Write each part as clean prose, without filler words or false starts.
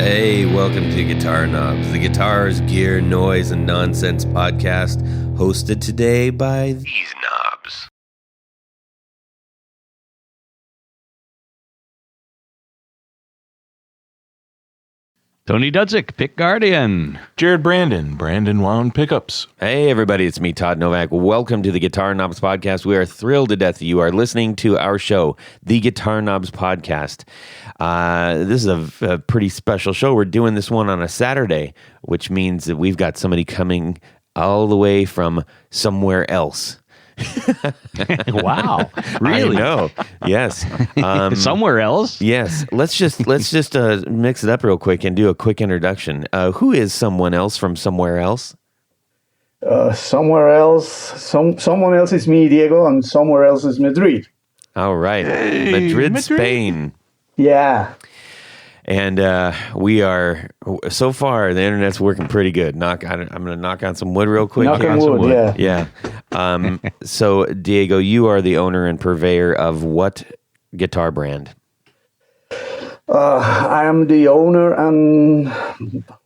Hey, welcome to Guitar Knobs, the guitars, gear, noise, and nonsense podcast, hosted today by these knobs. Tony Dudzik, Pick Guardian. Jared Brandon Wound Pickups. Hey, everybody, it's me, Todd Novak. Welcome to the Guitar Knobs podcast. We are thrilled to death that you are listening to our show, the Guitar Knobs podcast. This is a pretty special show. We're doing this one on a Saturday, which means that we've got somebody coming all the way from somewhere else. Wow, really? I know. Yes. Somewhere else? Yes. Let's just mix it up real quick and do a quick introduction. Who is someone else from somewhere else? Somewhere else. Someone else is me, Diego, and somewhere else is Madrid. All right. Hey, Madrid, Madrid. Spain. Yeah. And we are, so far, the internet's working pretty good. I'm going to knock on some wood real quick. Knock here. on wood, yeah. Yeah. So, Diego, you are the owner and purveyor of what guitar brand? I am the owner and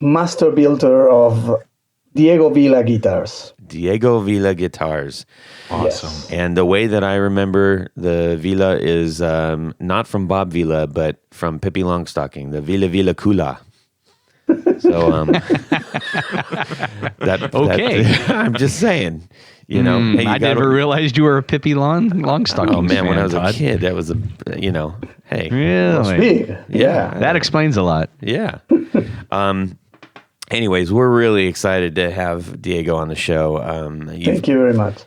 master builder of Diego Vila guitars. Diego Vila Guitars. Awesome. Yes. And the way that I remember the Vila is not from Bob Vila, but from Pippi Longstocking, the Vila Vila Kula. So, I'm just saying, you know. Hey, I never realized you were a Pippi Longstocking. Oh, man, when I was Todd. a kid, that was hey. Really? Me? Yeah. That explains a lot. Yeah. Anyways, we're really excited to have Diego on the show. Thank you very much.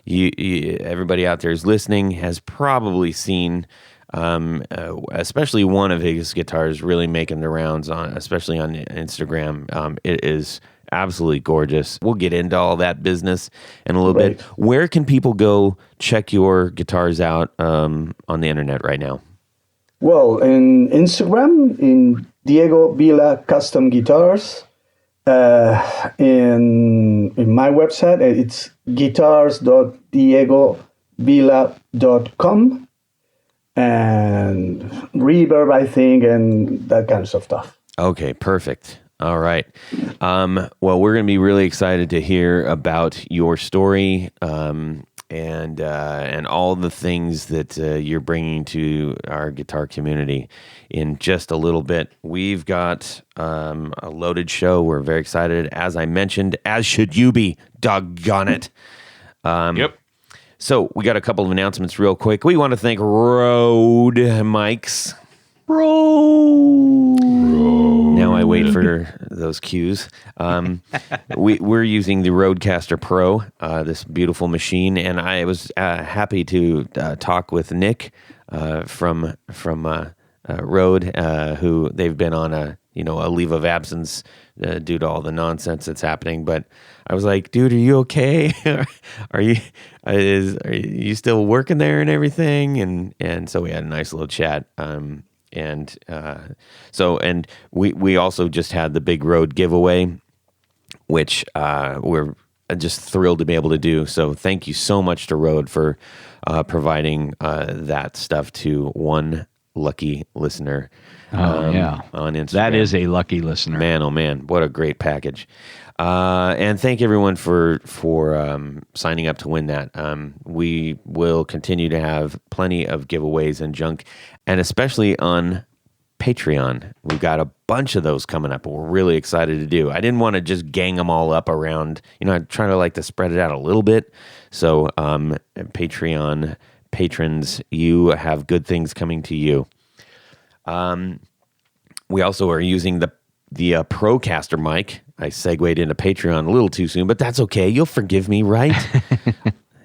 Everybody out there is listening has probably seen, especially one of his guitars really making the rounds especially on Instagram. It is absolutely gorgeous. We'll get into all that business in a little bit. Where can people go check your guitars out on the internet right now? Well, in Instagram, in Diego Vila Custom Guitars. In my website, it's guitars.diegovila.com and Reverb, I think, and that kind of stuff. Okay, perfect. All right. Well, we're going to be really excited to hear about your story and all the things that you're bringing to our guitar community in just a little bit. We've got a loaded show. We're very excited. As I mentioned, as should you be, doggone it. Yep. So we got a couple of announcements real quick. We want to thank Rode Mics. Now I wait for those cues. We're using the Rodecaster Pro, this beautiful machine, and I was happy to talk with Nick from Rode, who they've been on a leave of absence due to all the nonsense that's happening. But I was like, dude, are you okay? Are you still working there and everything? And so we had a nice little chat. And we also just had the big Rode giveaway, which we're just thrilled to be able to do. So thank you so much to Rode for providing that stuff to one lucky listener on Instagram. That is a lucky listener. Man, oh man, what a great package. And thank everyone for signing up to win that. We will continue to have plenty of giveaways and junk, and especially on Patreon. We've got a bunch of those coming up, and we're really excited to do. I didn't want to just gang them all up around, I try to spread it out a little bit. So Patreon patrons, you have good things coming to you. We also are using the Procaster mic. I segued into Patreon a little too soon, but that's okay. You'll forgive me, right?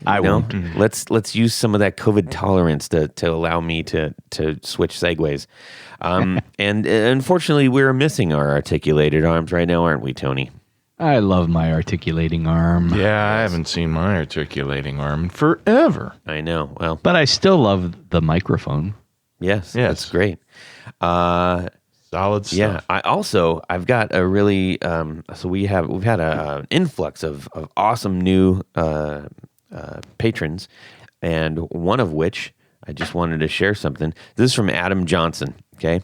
I won't. Let's use some of that COVID tolerance to allow me to switch segues. And unfortunately, we're missing our articulated arms right now, aren't we, Tony? I love my articulating arm. Yeah, I haven't seen my articulating arm in forever. I know. Well, But I still love the microphone. yes, that's great. Solid stuff. Yeah, I've got a really so we've had an influx of awesome new patrons, and one of which I just wanted to share something. This is from Adam Johnson. Okay.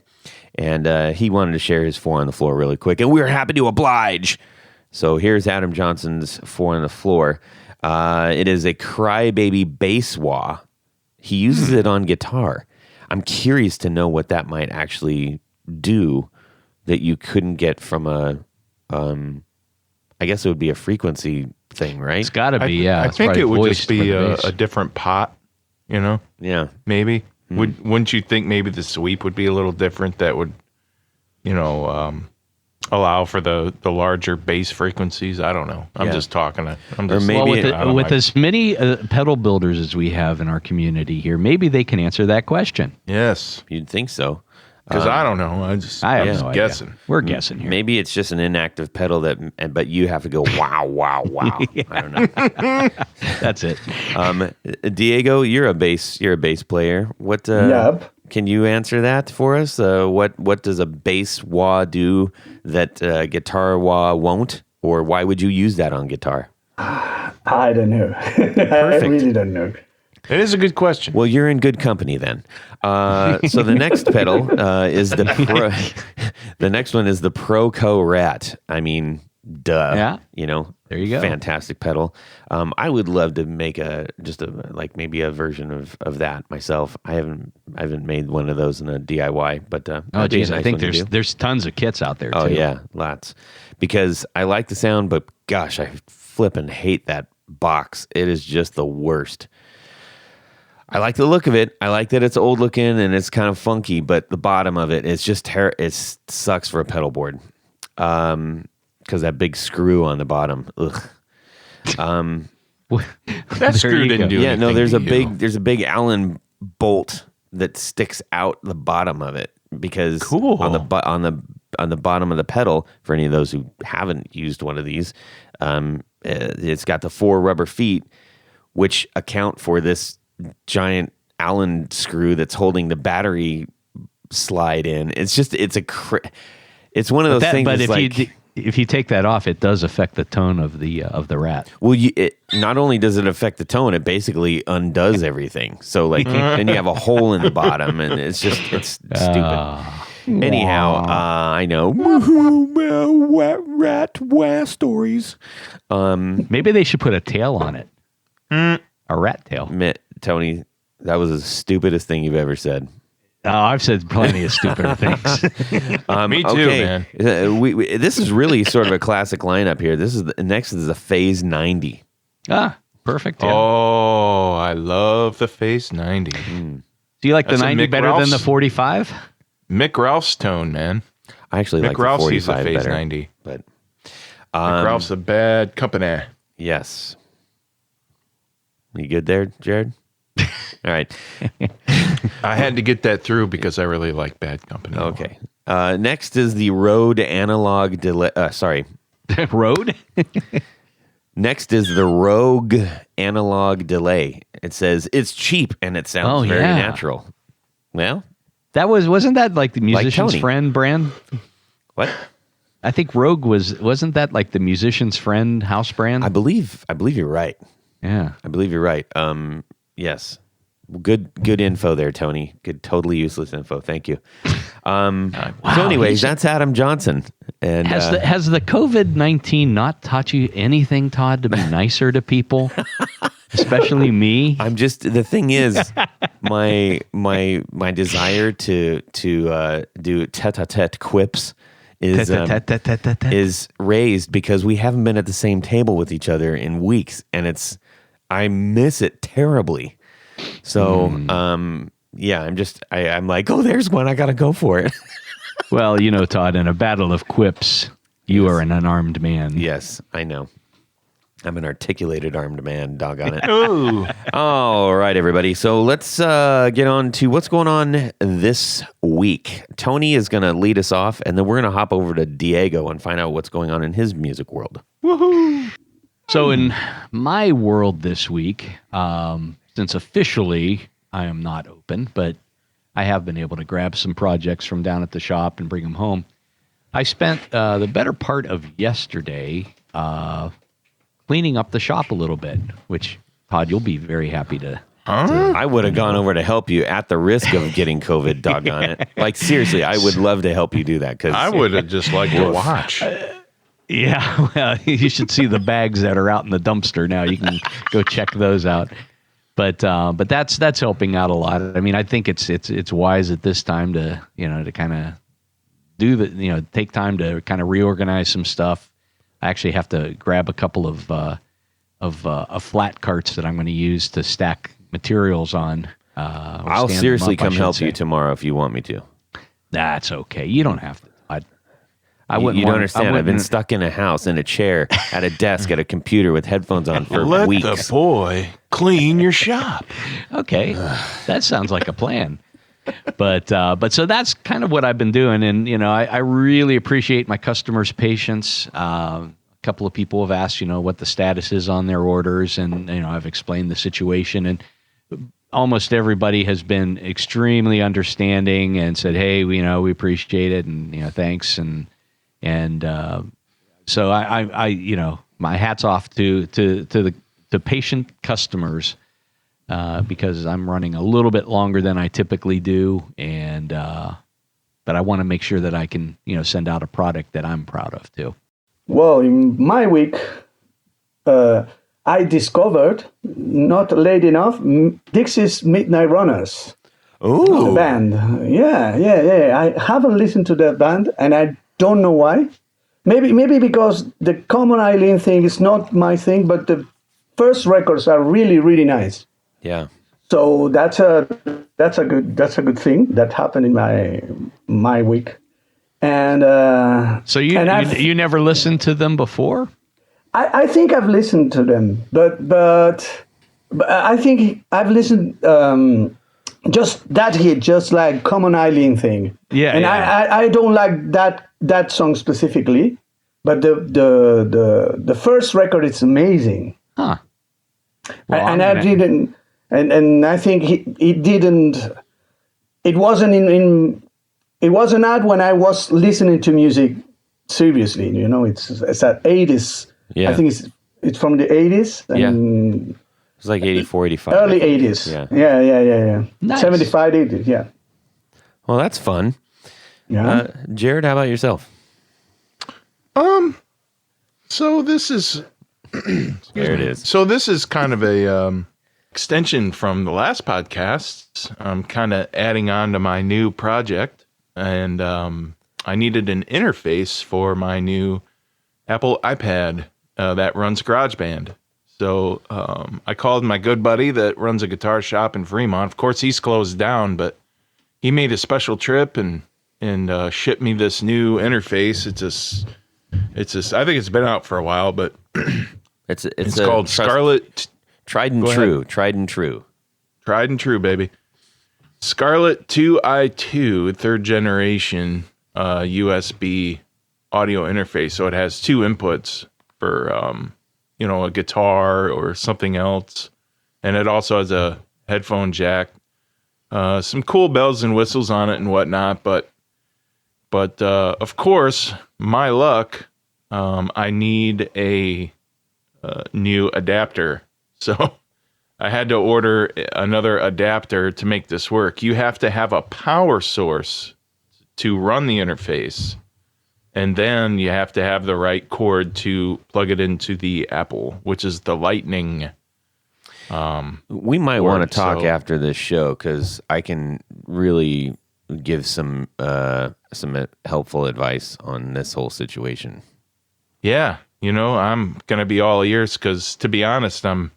And he wanted to share his 4 on the floor really quick, and we were happy to oblige. So here's Adam Johnson's 4 on the floor. It is a Crybaby bass wah. He uses it on guitar. I'm curious to know what that might actually do that you couldn't get from a, I guess it would be a frequency thing, right? It's got to be, yeah. I It's think probably it would just voiced for be the bass. a different pot, you know? Yeah. Maybe. Wouldn't you think maybe the sweep would be a little different that would, you know, allow for the larger bass frequencies? I don't know. I'm Yeah. just talking. I'm Or just, maybe Well, I don't with know. as many pedal builders as we have in our community here, maybe they can answer that question. Yes. You'd think so. Because I don't know. I have I'm just no idea. guessing. We're guessing here. Maybe it's just an inactive pedal but you have to go wow, wow, wow. I don't know. That's it. Diego, you're a bass player. What? Yep. Can you answer that for us? What does a bass wah do that guitar wah won't? Or why would you use that on guitar? I don't know. I really don't know. It is a good question. Well, you're in good company then. So the next pedal is the Pro. The next one is the Proco Rat. I mean, duh. Yeah. You know, There you go. Fantastic pedal. I would love to make maybe a version of that myself. I haven't made one of those in a DIY, but that'd be a geez, I nice think one to do. there's tons of kits out there, too. Oh yeah, lots. Because I like the sound, but gosh, I flippin' hate that box. It is just the worst. I like the look of it. I like that it's old looking and it's kind of funky, but the bottom of it, it's just it sucks for a pedal board. Because that big screw on the bottom. Ugh. That screw didn't do Yeah, no, anything there's a big Allen bolt that sticks out the bottom of it because Cool. on the bottom of the pedal, for any of those who haven't used one of these, it's got the 4 rubber feet, which account for this giant Allen screw that's holding the battery slide in. It's just it's one of those things. But that's if you take that off, it does affect the tone of the Rat. well, it not only does it affect the tone, it basically undoes everything. So then you have a hole in the bottom, and it's stupid. Anyhow, I know rat stories. Maybe they should put a tail on it. A rat tail. Tony, that was the stupidest thing you've ever said. Oh, I've said plenty of stupider things. Me too, man. This is really sort of a classic lineup here. Next is the Phase 90. Perfect. Yeah. Oh, I love the Phase 90. Do you like That's the a 90 Mick better than the Ralph's- 45? Mick Ralph's tone, man. I actually like Mick the Ralph's uses 45 the Phase better. 90. But Mick Ralph's a bad company. yes. You good there, Jared? All right. I had to get that through because I really like Bad Company. Okay. Next is the Rode Analog Delay. Sorry. Road? Next is the Rogue Analog Delay. It says it's cheap and it sounds very yeah. natural. Well, Wasn't that like the musician's Tony. friend brand? what? I think Rogue wasn't that like the musician's friend house brand? I believe you're right. Yeah. I believe you're right. Yes. Good info there, Tony. Good, totally useless info. Thank you. So anyways, that's Adam Johnson. And Has the COVID-19 not taught you anything, Todd, to be nicer to people? Especially me? I'm just, the thing is, my desire to do tete-a-tete quips is raised because we haven't been at the same table with each other in weeks, and I miss it terribly. So, yeah, I'm like, oh, there's one. I got to go for it. Well, Todd, in a battle of quips, you are an unarmed man. Yes, I know. I'm an articulated armed man, doggone it. Ooh. All right, everybody. So let's get on to what's going on this week. Tony is going to lead us off, and then we're going to hop over to Diego and find out what's going on in his music world. Woohoo. So in my world this week, since officially I am not open, but I have been able to grab some projects from down at the shop and bring them home. I spent the better part of yesterday cleaning up the shop a little bit, which, Todd, you'll be very happy to I would have gone over to help you at the risk of getting COVID, doggone it. Like, seriously, I would love to help you do that. Cause I would have just liked to watch. Yeah, well, you should see the bags that are out in the dumpster now. You can go check those out. But that's helping out a lot. I mean, I think it's wise at this time to kind of do take time to kind of reorganize some stuff. I actually have to grab a couple of flat carts that I'm going to use to stack materials on. I'll seriously come help you tomorrow if you want me to. That's okay. You don't have to. I wouldn't. You don't understand. I've been stuck in a house, in a chair, at a desk, at a computer with headphones on for weeks. Let the boy clean your shop. Okay, that sounds like a plan. But so that's kind of what I've been doing, and I really appreciate my customers' patience. A couple of people have asked, what the status is on their orders, and I've explained the situation, and almost everybody has been extremely understanding and said, "Hey, we appreciate it, and thanks." And so I my hat's off to the patient customers because I'm running a little bit longer than I typically do, and but I want to make sure that I can send out a product that I'm proud of too. Well, in my week, I discovered, not late enough, Dixie's Midnight Runners. Ooh. The band. Yeah. I haven't listened to that band, and I don't know why. Maybe because the Common Eileen thing is not my thing, but the first records are really, really nice. Yeah. So that's a good thing that happened in my week. And so you never listened to them before? I think I've listened to them, but I think I've listened just that hit, just like Common Eileen thing. Yeah, and yeah. I don't like that song specifically, but the first record is amazing. Huh. Well, and I think it didn't. It wasn't it wasn't out when I was listening to music seriously. It's at 80s. Yeah. I think it's from the 80s. And it's like 84, 85. Early 80s. Yeah. Nice. 75, 80s, yeah. Well, that's fun. Yeah. Jared, how about yourself? So this is There it is. So this is kind of a extension from the last podcast. I'm kind of adding on to my new project, and I needed an interface for my new Apple iPad that runs GarageBand. So I called my good buddy that runs a guitar shop in Fremont. Of course, he's closed down, but he made a special trip and shipped me this new interface. It's just I think it's been out for a while, but it's called Scarlett. Tried and true, baby. Scarlett 2i2 third generation USB audio interface. So it has two inputs for a guitar or something else, and it also has a headphone jack. Some cool bells and whistles on it and whatnot, but of course, my luck, I need a new adapter. So I had to order another adapter to make this work. You have to have a power source to run the interface, and then you have to have the right cord to plug it into the Apple, which is the Lightning. We might want to talk after this show because I can really give some helpful advice on this whole situation. Yeah, I'm gonna be all ears because, to be honest, I'm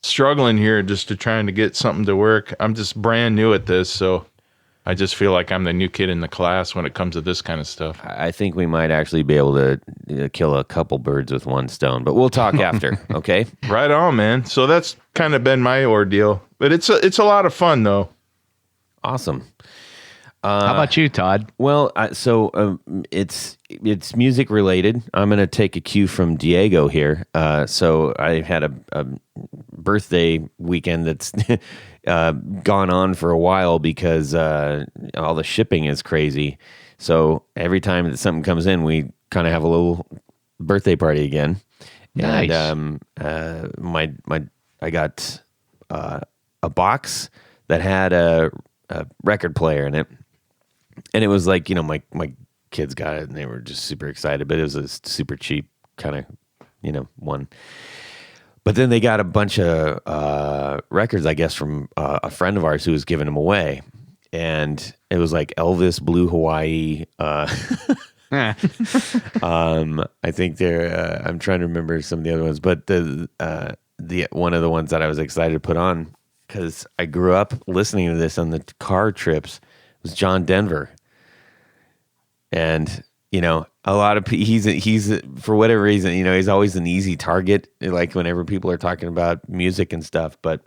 struggling here just to trying to get something to work. I'm just brand new at this, so I just feel like I'm the new kid in the class when it comes to this kind of stuff. I think we might actually be able to kill a couple birds with one stone, but we'll talk after, okay? Right on, man. So that's kind of been my ordeal, but it's a lot of fun though. Awesome. How about you, Todd? Well, it's music related. I'm going to take a cue from Diego here. So I had a birthday weekend that's gone on for a while because all the shipping is crazy. So every time that something comes in, we kind of have a little birthday party again. Nice. And I got a a box that had a record player in it, and it was like, my kids got it and they were just super excited, but it was a super cheap kind of one. But then they got a bunch of records, I guess, from a friend of ours who was giving them away, and it was like Elvis, Blue Hawaii. I think they're. I'm trying to remember some of the other ones, but the one of the ones that I was excited to put on, because I grew up listening to this on the car trips, was John Denver, and a lot of he's for whatever reason, he's always an easy target, like whenever people are talking about music and stuff. But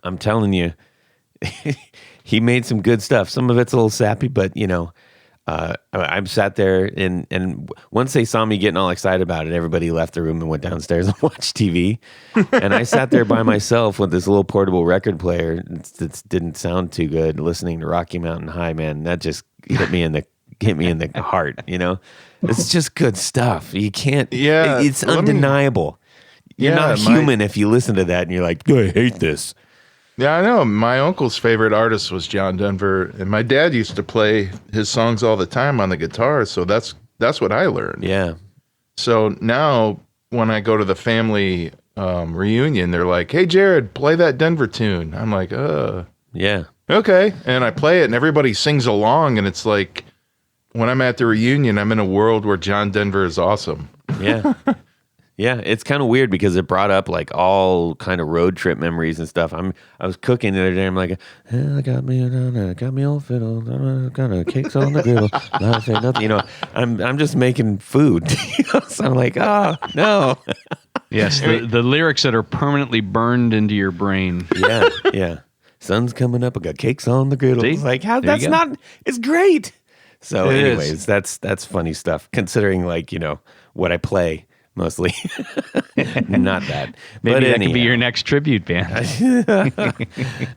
I'm telling you, he made some good stuff. Some of it's a little sappy, but I'm sat there and once they saw me getting all excited about it, everybody left the room and went downstairs and watched TV. And I sat there by myself with this little portable record player that didn't sound too good, listening to Rocky Mountain High. Man, that just hit me in the heart. It's just good stuff. You can't. Yeah, it's undeniable. You're not human if you listen to that and you're like, I hate this. Yeah, I know. My uncle's favorite artist was John Denver, and my dad used to play his songs all the time on the guitar, so that's what I learned. Yeah. So now when I go to the family reunion, they're like, "Hey, Jared, play that Denver tune." I'm like, yeah. Okay. And I play it, and everybody sings along, and it's like, when I'm at the reunion, I'm in a world where John Denver is awesome. Yeah. Yeah, it's kind of weird because it brought up like all kind of road trip memories and stuff. I was cooking the other day. I'm like, I got me all fiddle, got cakes on the griddle. Nothing. I'm just making food. So I'm like, oh no. Yes, the lyrics that are permanently burned into your brain. Yeah. Sun's coming up. I got cakes on the griddle. See? It's like, how? That's not. It's great. So, anyways, that's funny stuff. Considering what I play. Mostly. Not that. Maybe that could be your next tribute band.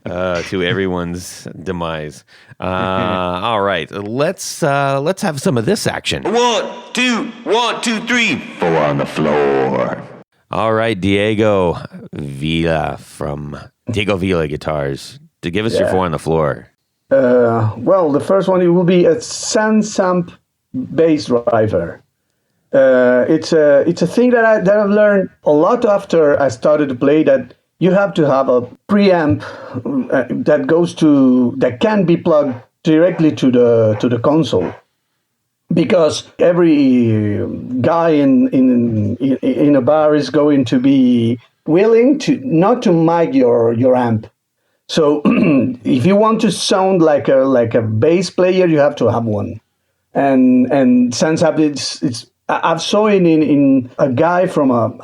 To everyone's demise. All right. Let's have some of this action. 1, 2, 1, 2, 3. 4 on the floor. All right, Diego Vila from Diego Vila Guitars. To give us your 4 on the floor. Well, the first one, it will be a Sansamp bass driver. It's a thing that I've learned a lot after I started to play, that you have to have a preamp that can be plugged directly to the console, because every guy in a bar is going to be willing to not to mic your amp. So if you want to sound like a bass player, you have to have one. And Sansamp, it's I've saw it in a guy from a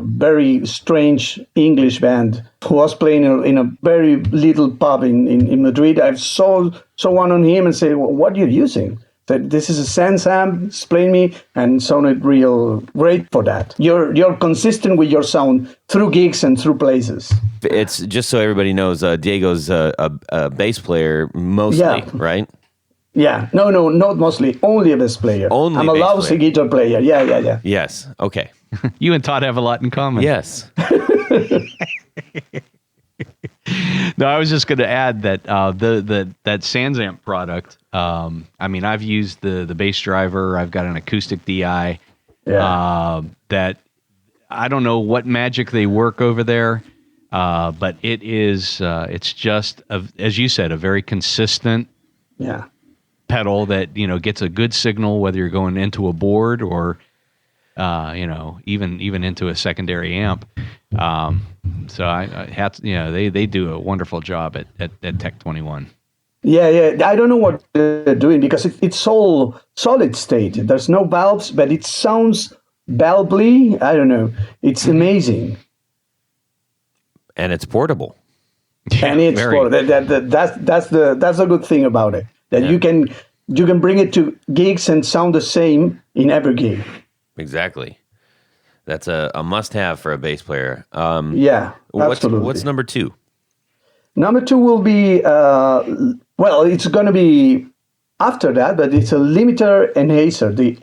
very strange English band who was playing in a very little pub in Madrid. I saw one on him and said, well, what are you using? Said, this is a Sansamp, explain me, and sounded real great for that. You're consistent with your sound through gigs and through places. It's just so everybody knows, Diego's a bass player mostly, right? Yeah, no, not mostly. Only a bass player. I'm a lousy guitar player. Yeah. Yes. Okay. You and Todd have a lot in common. Yes. No, I was just going to add that that Sansamp product. I've used the bass driver. I've got an acoustic DI. That I don't know what magic they work over there, but it is. It's just as you said, a very consistent. Yeah. Pedal that gets a good signal, whether you're going into a board or even into a secondary amp. So they do a wonderful job at Tech 21. Yeah. I don't know what they're doing because it's all solid state. There's no valves, but it sounds valvely. I don't know. It's amazing. And it's portable. And it's portable. That's the good thing about it. That you can bring it to gigs and sound the same in every gig. Exactly. That's a must-have for a bass player. Absolutely. What's number 2? Number 2 will be, it's going to be after that, but it's a limiter enhancer, the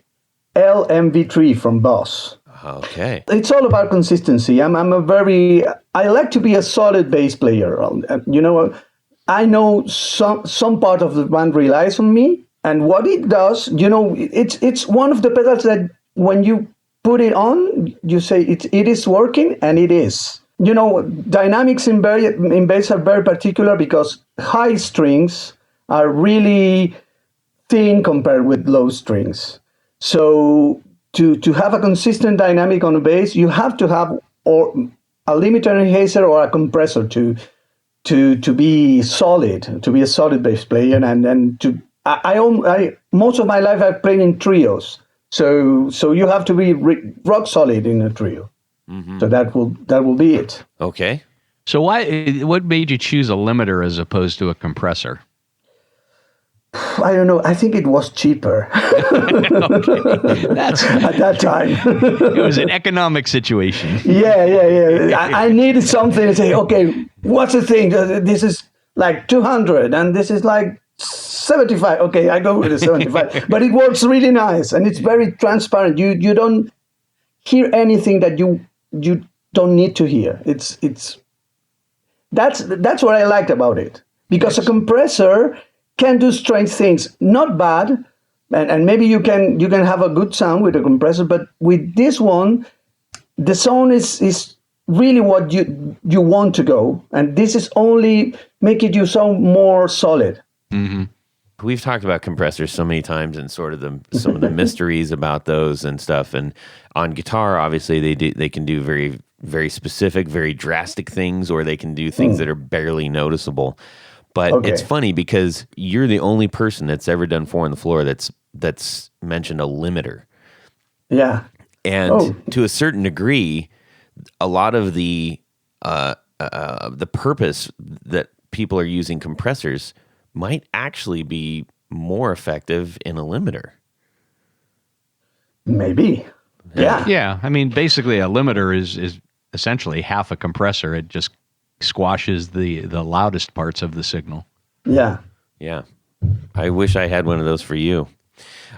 LMV3 from Boss. Okay. It's all about consistency. I like to be a solid bass player. I know some part of the band relies on me, and what it does, it's one of the pedals that when you put it on, you say it is working, and it is. Dynamics in bass are very particular because high strings are really thin compared with low strings. So to have a consistent dynamic on a bass, you have to have or a limiter enhancer or a compressor to be solid, to be a solid bass player. And I most of my life I've played in trios. So you have to be rock solid in a trio. Mm-hmm. So that will be it. Okay. So what made you choose a limiter as opposed to a compressor? I don't know. I think it was cheaper. That's at that time. It was an economic situation. Yeah. I needed something to say, okay, what's the thing? This is like 200 and this is like 75. Okay, I go with the 75. But it works really nice and it's very transparent. You don't hear anything that you don't need to hear. That's what I liked about it. Because a compressor can do strange things, not bad, and maybe you can have a good sound with a compressor, but with this one, the sound is really what you want to go, and this is only making you sound more solid. Mm-hmm. We've talked about compressors so many times and sort of some of the mysteries about those and stuff. And on guitar, obviously they can do very, very specific, very drastic things, or they can do things that are barely noticeable. But It's funny because you're the only person that's ever done Four on the Floor that's mentioned a limiter. Yeah. And to a certain degree, a lot of the purpose that people are using compressors might actually be more effective in a limiter. Maybe. Yeah. Yeah. I mean, basically a limiter is essentially half a compressor. It just squashes the loudest parts of the signal. Yeah. Yeah. I wish I had one of those for you.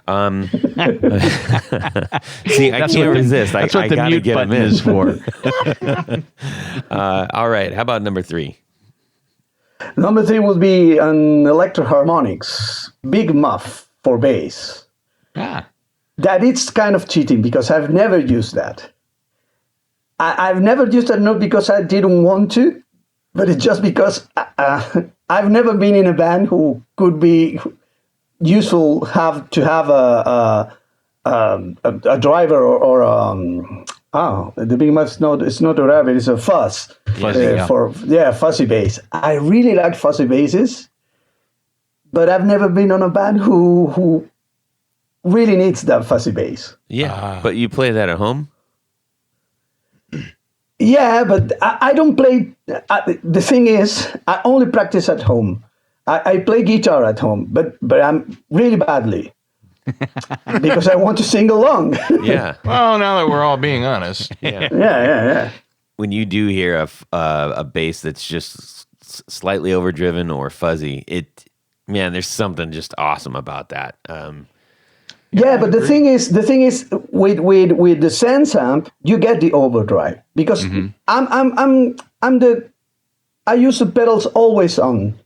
See, I can't resist. That's what the gotta mute get button them in. is for. All right. How about number 3? Number 3 would be an Electro-Harmonix, big muff for bass. That it's kind of cheating because I've never used that. I've never used that not because I didn't want to, but it's just because I've never been in a band who could be useful to have a driver or the big muff it's not a driver, it's a fuzz. Fuzzy bass. I really like fuzzy basses, but I've never been on a band who really needs that fuzzy bass. Yeah, but you play that at home? Yeah, but I don't play. The thing is, I only practice at home. I play guitar at home, but I'm really badly because I want to sing along. Yeah. Well, now that we're all being honest. Yeah. When you do hear a bass that's just slightly overdriven or fuzzy, there's something just awesome about that. Yeah, but the thing is, with the Sense amp, you get the overdrive because I use the pedals always on,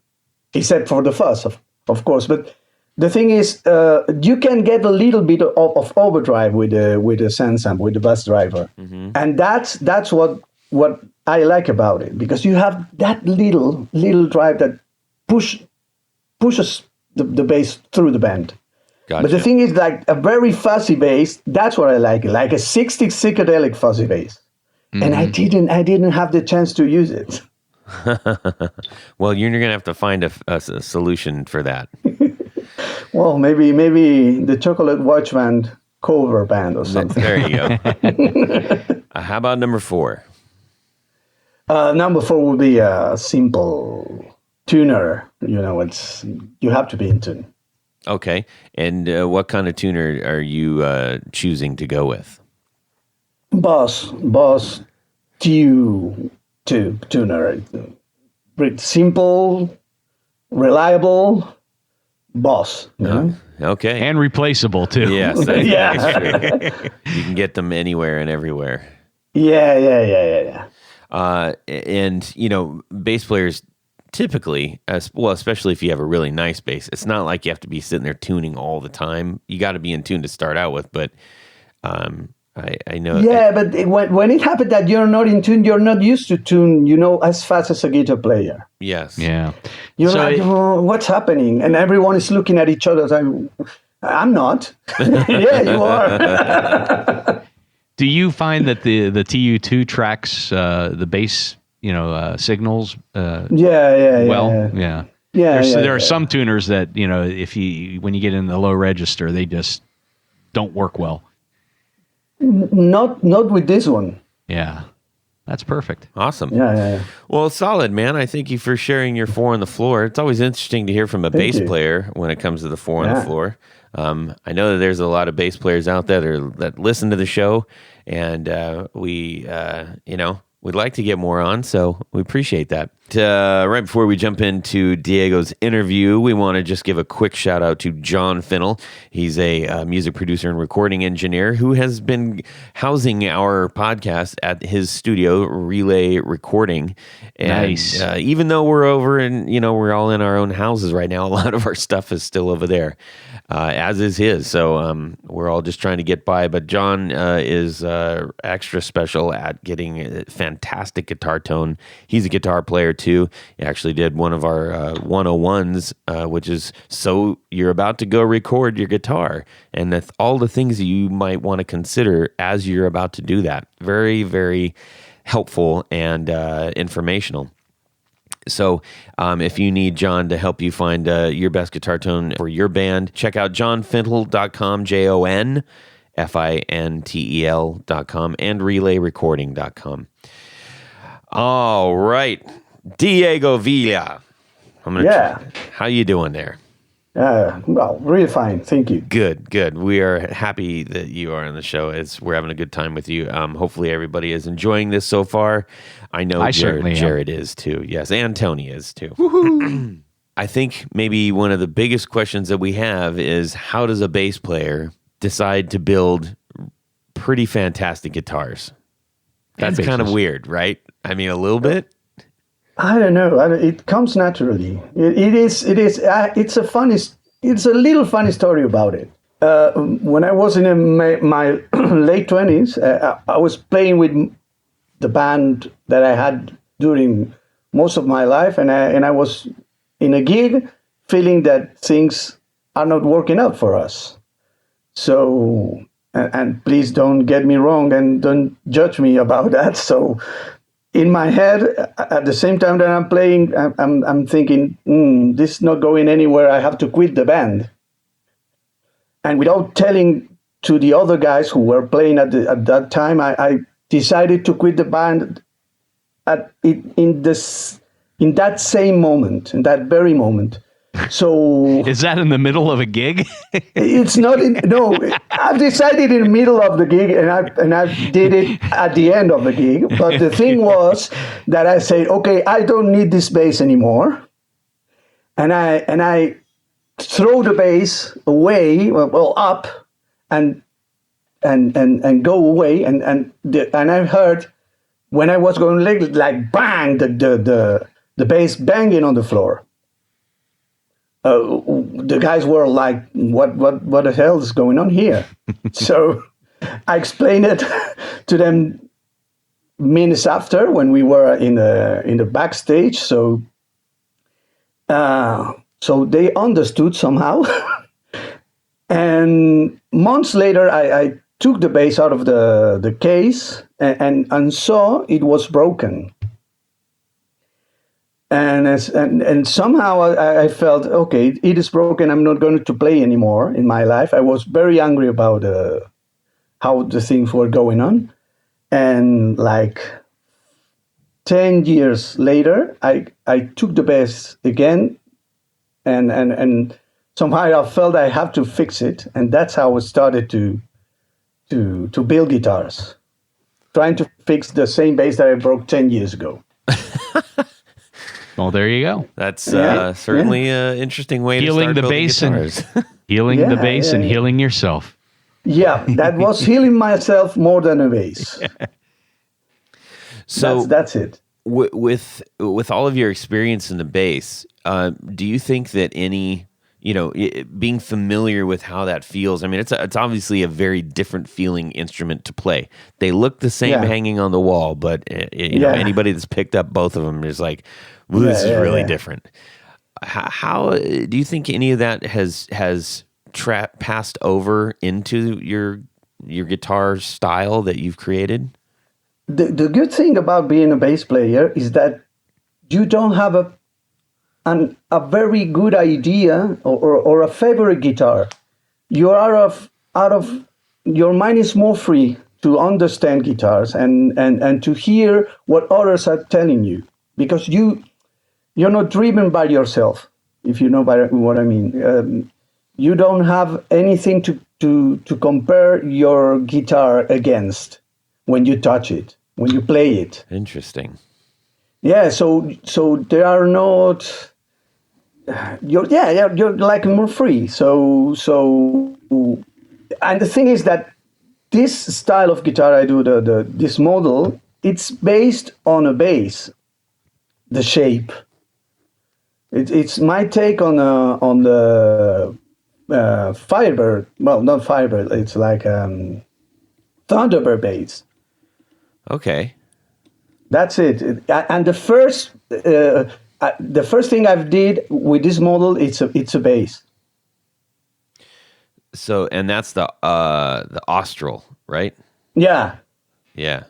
except for the fuzz, of course. But the thing is, you can get a little bit of overdrive with the Sense amp, with the bass driver, and that's what I like about it, because you have that little drive that pushes the bass through the band. Gotcha. But the thing is, like a very fuzzy bass, that's what I like a 60s psychedelic fuzzy bass. And I didn't have the chance to use it. Well, you're going to have to find a solution for that. Well, maybe the Chocolate Watch Band cover band or something. There you go. How about number 4? Number 4 would be a simple tuner. You have to be in tune. Okay. And what kind of tuner are you choosing to go with? Boss tuner. Simple, reliable, Boss. Okay. And replaceable, too. Yes, that's Yeah. true. You can get them anywhere and everywhere. Yeah. And, bass players typically, especially if you have a really nice bass, it's not like you have to be sitting there tuning all the time. You got to be in tune to start out with, but I know. Yeah, but when it happened that you're not in tune, you're not used to tune, as fast as a guitar player. Yes. Yeah. You're So like, what's happening? And everyone is looking at each other. I'm not. Yeah, you are. Do you find that the TU2 tracks the bass, signals? Yeah. Well, yeah. There are some tuners that when you get in the low register, they just don't work well. Not with this one. Yeah, that's perfect. Awesome. Yeah. Well, solid, man. I thank you for sharing your 4 on the floor. It's always interesting to hear from a bass player when it comes to the 4 on the floor. I know that there's a lot of bass players out there that listen to the show, and we'd like to get more on, so we appreciate that. Right before we jump into Diego's interview, we want to just give a quick shout out to John Finnell. He's a music producer and recording engineer who has been housing our podcast at his studio, Relay Recording. And, nice. Even though we're over and we're all in our own houses right now, a lot of our stuff is still over there, as is his. So we're all just trying to get by. But John is extra special at getting a fantastic guitar tone. He's a guitar player too. He actually did one of our 101s, which is so you're about to go record your guitar, and that's all the things that you might want to consider as you're about to do that. Very, very helpful and informational. So if you need John to help you find your best guitar tone for your band, check out johnfintel.com, JONFINTEL.com, and relayrecording.com. All right. Diego Vila. How you doing there? Well, really fine. Thank you. Good. We are happy that you are on the show. We're having a good time with you. Hopefully everybody is enjoying this so far. I know Jared is too. Yes, and Tony is too. Woohoo! I think maybe one of the biggest questions that we have is, how does a bass player decide to build pretty fantastic guitars? That's kind of weird, right? I mean, a little bit. I don't know. It comes naturally. It's a little funny story about it. When I was in my late 20s, I was playing with the band that I had during most of my life, and I was in a gig feeling that things are not working out for us. So, and please don't get me wrong and don't judge me about that. So, in my head, at the same time that I'm playing, I'm thinking, this is not going anywhere. I have to quit the band. And without telling to the other guys who were playing at that time, I decided to quit the band in that same moment, in that very moment. So is that in the middle of a gig? It's not. No, I've decided in the middle of the gig, and I did it at the end of the gig. But the thing was that I said, okay, I don't need this bass anymore, and I throw the bass away, up, and go away, and I heard when I was going like bang, the bass banging on the floor. The guys were like, what the hell is going on here? So I explained it to them minutes after when we were in the backstage. So they understood somehow. And months later, I took the bass out of the case and saw it was broken. And somehow I felt, okay, it is broken. I'm not going to play anymore in my life. I was very angry about how the things were going on. And like 10 years later, I took the bass again, and somehow I felt I have to fix it. And that's how I started to build guitars, trying to fix the same bass that I broke 10 years ago. Well, there you go. That's certainly an interesting way Healing to start the building bass guitars. Healing the bass and yeah. healing yourself. Yeah, that was healing myself more than a bass. So that's it. With all of your experience in the bass, do you think that any, being familiar with how that feels? I mean, it's obviously a very different feeling instrument to play. They look the same hanging on the wall, but anybody that's picked up both of them is like, well, this is really different. How do you think any of that has passed over into your guitar style that you've created? The good thing about being a bass player is that you don't have a very good idea or a favorite guitar. You are out of your mind is more free to understand guitars and to hear what others are telling you, because you're not driven by yourself, if you know what I mean. You don't have anything to compare your guitar against when you touch it, when you play it. Interesting. Yeah, so there are not. You're like more free. So, and the thing is that this style of guitar I do, this model, it's based on a bass, the shape. It's my take on the Firebird. Well, not Firebird. It's like Thunderbird bass. Okay. That's it. And the first thing I've did with this model, it's a bass. So, and that's the Austral, right? Yeah. Yeah.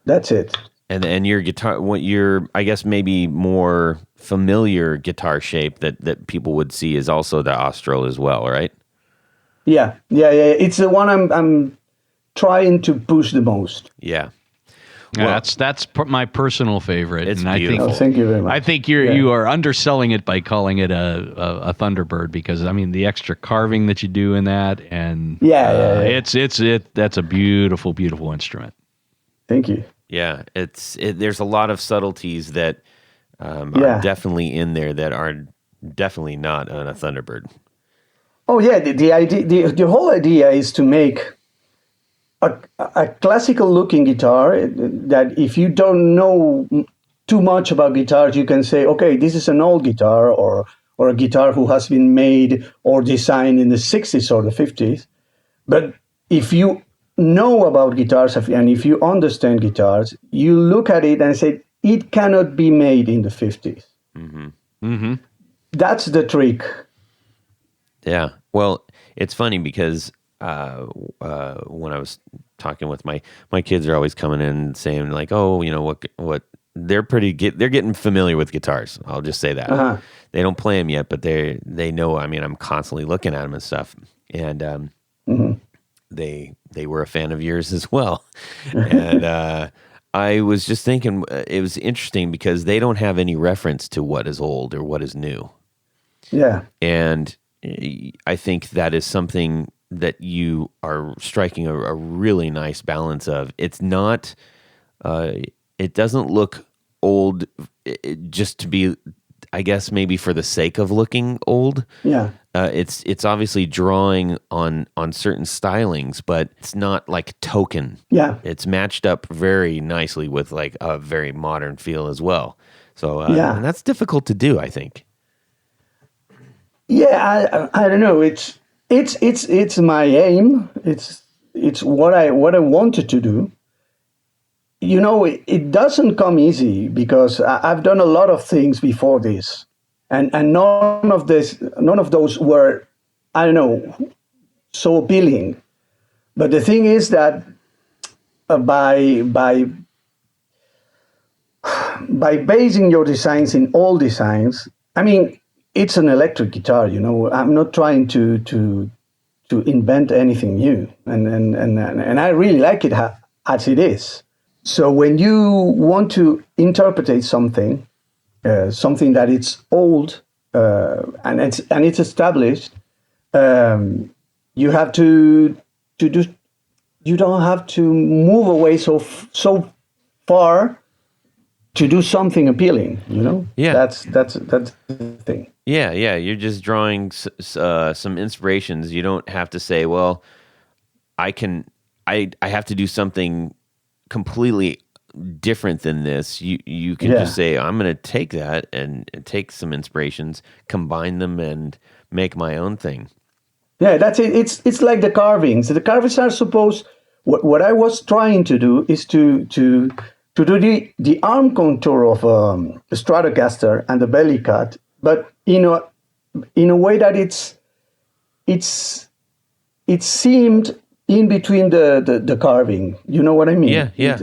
That's it. And your guitar, what your, I guess maybe more familiar guitar shape that people would see is also the Austral as well, right? Yeah. It's the one I'm trying to push the most. Yeah. Well, that's my personal favorite. It's and beautiful. Thank you very much. I think you are underselling it by calling it a Thunderbird, because I mean the extra carving that you do in that, and that's a beautiful, beautiful instrument. Thank you. Yeah, there's a lot of subtleties that are definitely in there that are definitely not on a Thunderbird. Oh yeah, the idea, the whole idea is to make a classical looking guitar that if you don't know too much about guitars, you can say, okay, this is an old guitar or a guitar who has been made or designed in the 60s or the 50s. But if you know about guitars and if you understand guitars, you look at it and say, it cannot be made in the 50s. Mm-hmm. Mm-hmm. That's the trick. Yeah. Well, it's funny because when I was talking with my kids are always coming in and saying like, oh, what they're getting familiar with guitars. I'll just say that. Uh-huh. They don't play them yet, but they know. I mean, I'm constantly looking at them and stuff, and mm-hmm. they were a fan of yours as well. And I was just thinking it was interesting because they don't have any reference to what is old or what is new. Yeah, and I think that is something that you are striking a really nice balance of. It's not, it doesn't look old just to be, I guess maybe for the sake of looking old. Yeah. It's obviously drawing on certain stylings, but it's not like token. Yeah. It's matched up very nicely with like a very modern feel as well. So and that's difficult to do, I think. Yeah, I don't know. It's my aim. It's what I wanted to do. It doesn't come easy because I've done a lot of things before this, and none of those were, I don't know, so appealing. But the thing is that by basing your designs in old designs, I mean, it's an electric guitar, I'm not trying to invent anything new, and I really like it as it is. So when you want to interpret something that it's old and it's established, you have to do. You don't have to move away so far to do something appealing. Yeah, that's the thing. Yeah, yeah. You're just drawing some inspirations. You don't have to say, well, I have to do something completely different than this. You can just say, I'm going to take that and take some inspirations, combine them, and make my own thing. Yeah, that's it. It's like the carvings. The carvings are supposed. What I was trying to do is to do the arm contour of a Stratocaster and the belly cut, but in a way that it seemed in between the carving. You know what I mean? Yeah, yeah.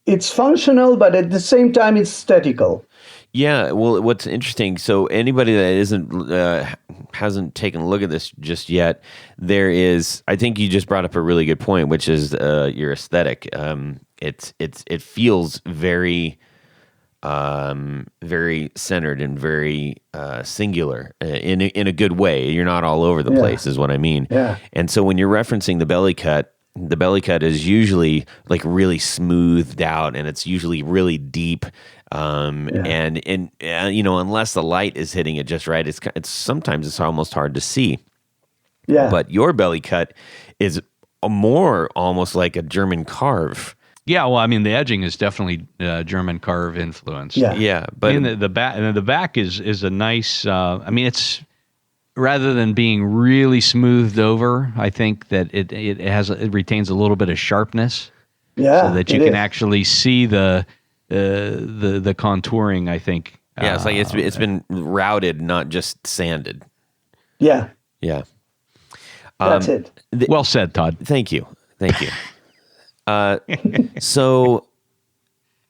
It's functional, but at the same time, it's aesthetical. Yeah, well, what's interesting, so anybody that hasn't taken a look at this just yet, there is, I think you just brought up a really good point, which is your aesthetic. It feels very, very centered and very singular in a good way. You're not all over the place, is what I mean. Yeah. And so when you're referencing the belly cut is usually like really smoothed out, and it's usually really deep. And unless the light is hitting it just right, it's sometimes it's almost hard to see. Yeah. But your belly cut is more almost like a German carve. Yeah, well, I mean, the edging is definitely German carve influence. Yeah. Yeah, but the back is a nice. I mean, it's rather than being really smoothed over. I think that it retains a little bit of sharpness. Yeah, so that you can actually see the contouring. I think. Yeah, it's like it's been routed, not just sanded. Yeah. Yeah. That's it. Well said, Todd. Thank you. So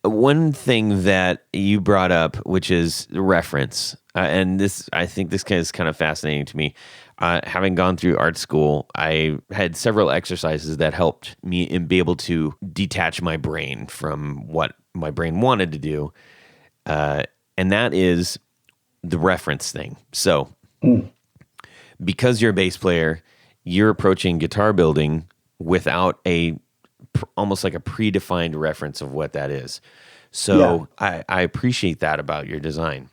one thing that you brought up, which is reference, and this, I think this is kind of fascinating to me. Having gone through art school, I had several exercises that helped me be able to detach my brain from what my brain wanted to do. And that is the reference thing. So because you're a bass player, you're approaching guitar building without almost like a predefined reference of what that is. So I appreciate that about your design.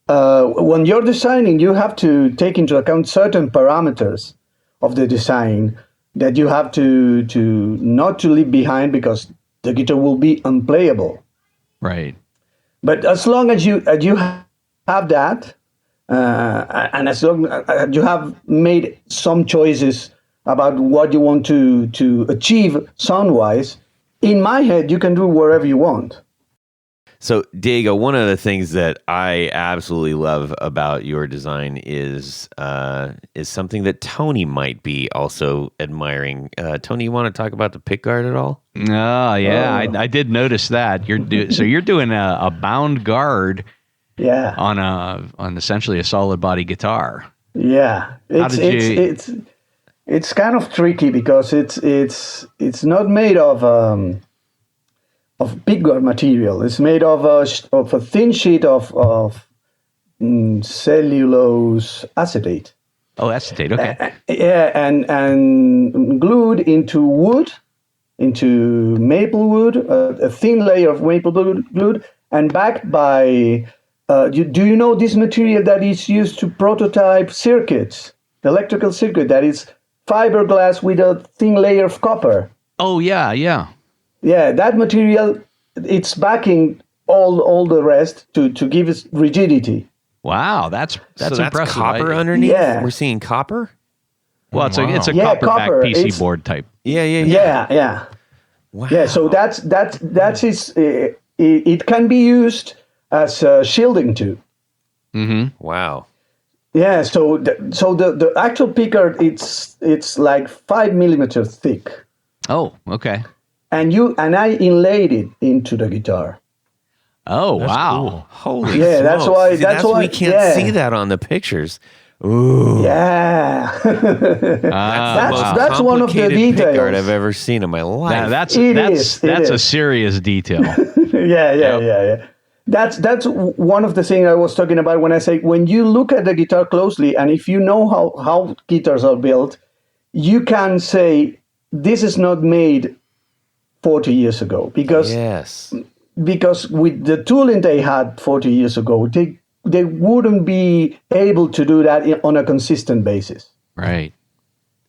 When you're designing, you have to take into account certain parameters of the design that you have to not to leave behind, because the guitar will be unplayable. Right. But as long as you have that, and as long as you have made some choices about what you want to achieve sound-wise, in my head, you can do wherever you want. So, Diego, one of the things that I absolutely love about your design is something that Tony might be also admiring. Tony, you want to talk about the pickguard at all? Oh, yeah, I did notice that. So you're doing a bound guard, on essentially a solid body guitar. Yeah, it's kind of tricky because it's not made of pickguard material. It's made of a thin sheet of cellulose acetate. Oh, acetate. Okay. And glued into wood, into maple wood, a thin layer of maple wood glued, and backed by. Do you know this material that is used to prototype circuits, the electrical circuit that is fiberglass with a thin layer of copper? Oh yeah. Yeah, that material, it's backing all the rest to give it rigidity. Wow, that's impressive. Copper underneath? Yeah. We're seeing copper? Well, it's a Yeah, copper back PC it's- board type. Yeah. Wow. Yeah, so that's it can be used as shielding too. Wow. Yeah, so the actual pickguard, it's like 5 millimeters thick. Oh, okay. And I inlaid it into the guitar. Oh, wow. Holy Yeah, that's smokes. why- See, that's why- we can't yeah. see that on the pictures. Ooh. Yeah. Most That's one of the complicated pickguard details. I've ever seen in my life. Now, that's It a is. serious detail. Yeah. That's one of the things I was talking about when I say, when you look at the guitar closely, and if you know how guitars are built, you can say this is not made 40 years ago, because Yes. with the tooling they had 40 years ago, they wouldn't be able to do that on a consistent basis. Right.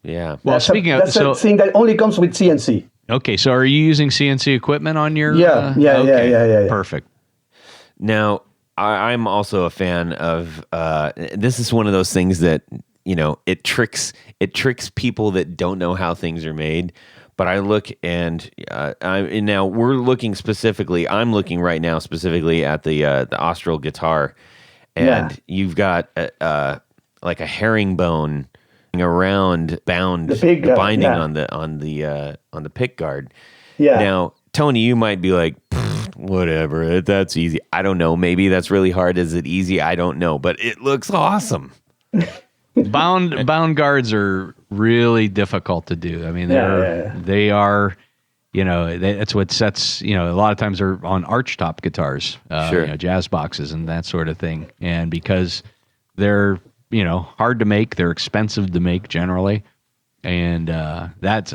Yeah. Well, That's speaking that's of, a thing that only comes with CNC. okay, so are you using CNC equipment on your? Yeah. Perfect. Now, I'm also a fan of. This is one of those things that it tricks people that don't know how things are made. But I look and now we're looking specifically. I'm looking right now specifically at the Austral guitar, and you've got like a herringbone around bound the binding on the pick guard. Yeah. Now, Tony, you might be like, whatever, that's easy. I don't know. Maybe that's really hard. Is it easy? I don't know. But it looks awesome. Bound guards are really difficult to do. I mean, they are, that's what sets, a lot of times they're on archtop guitars, jazz boxes and that sort of thing. And because they're, hard to make, they're expensive to make generally. And it's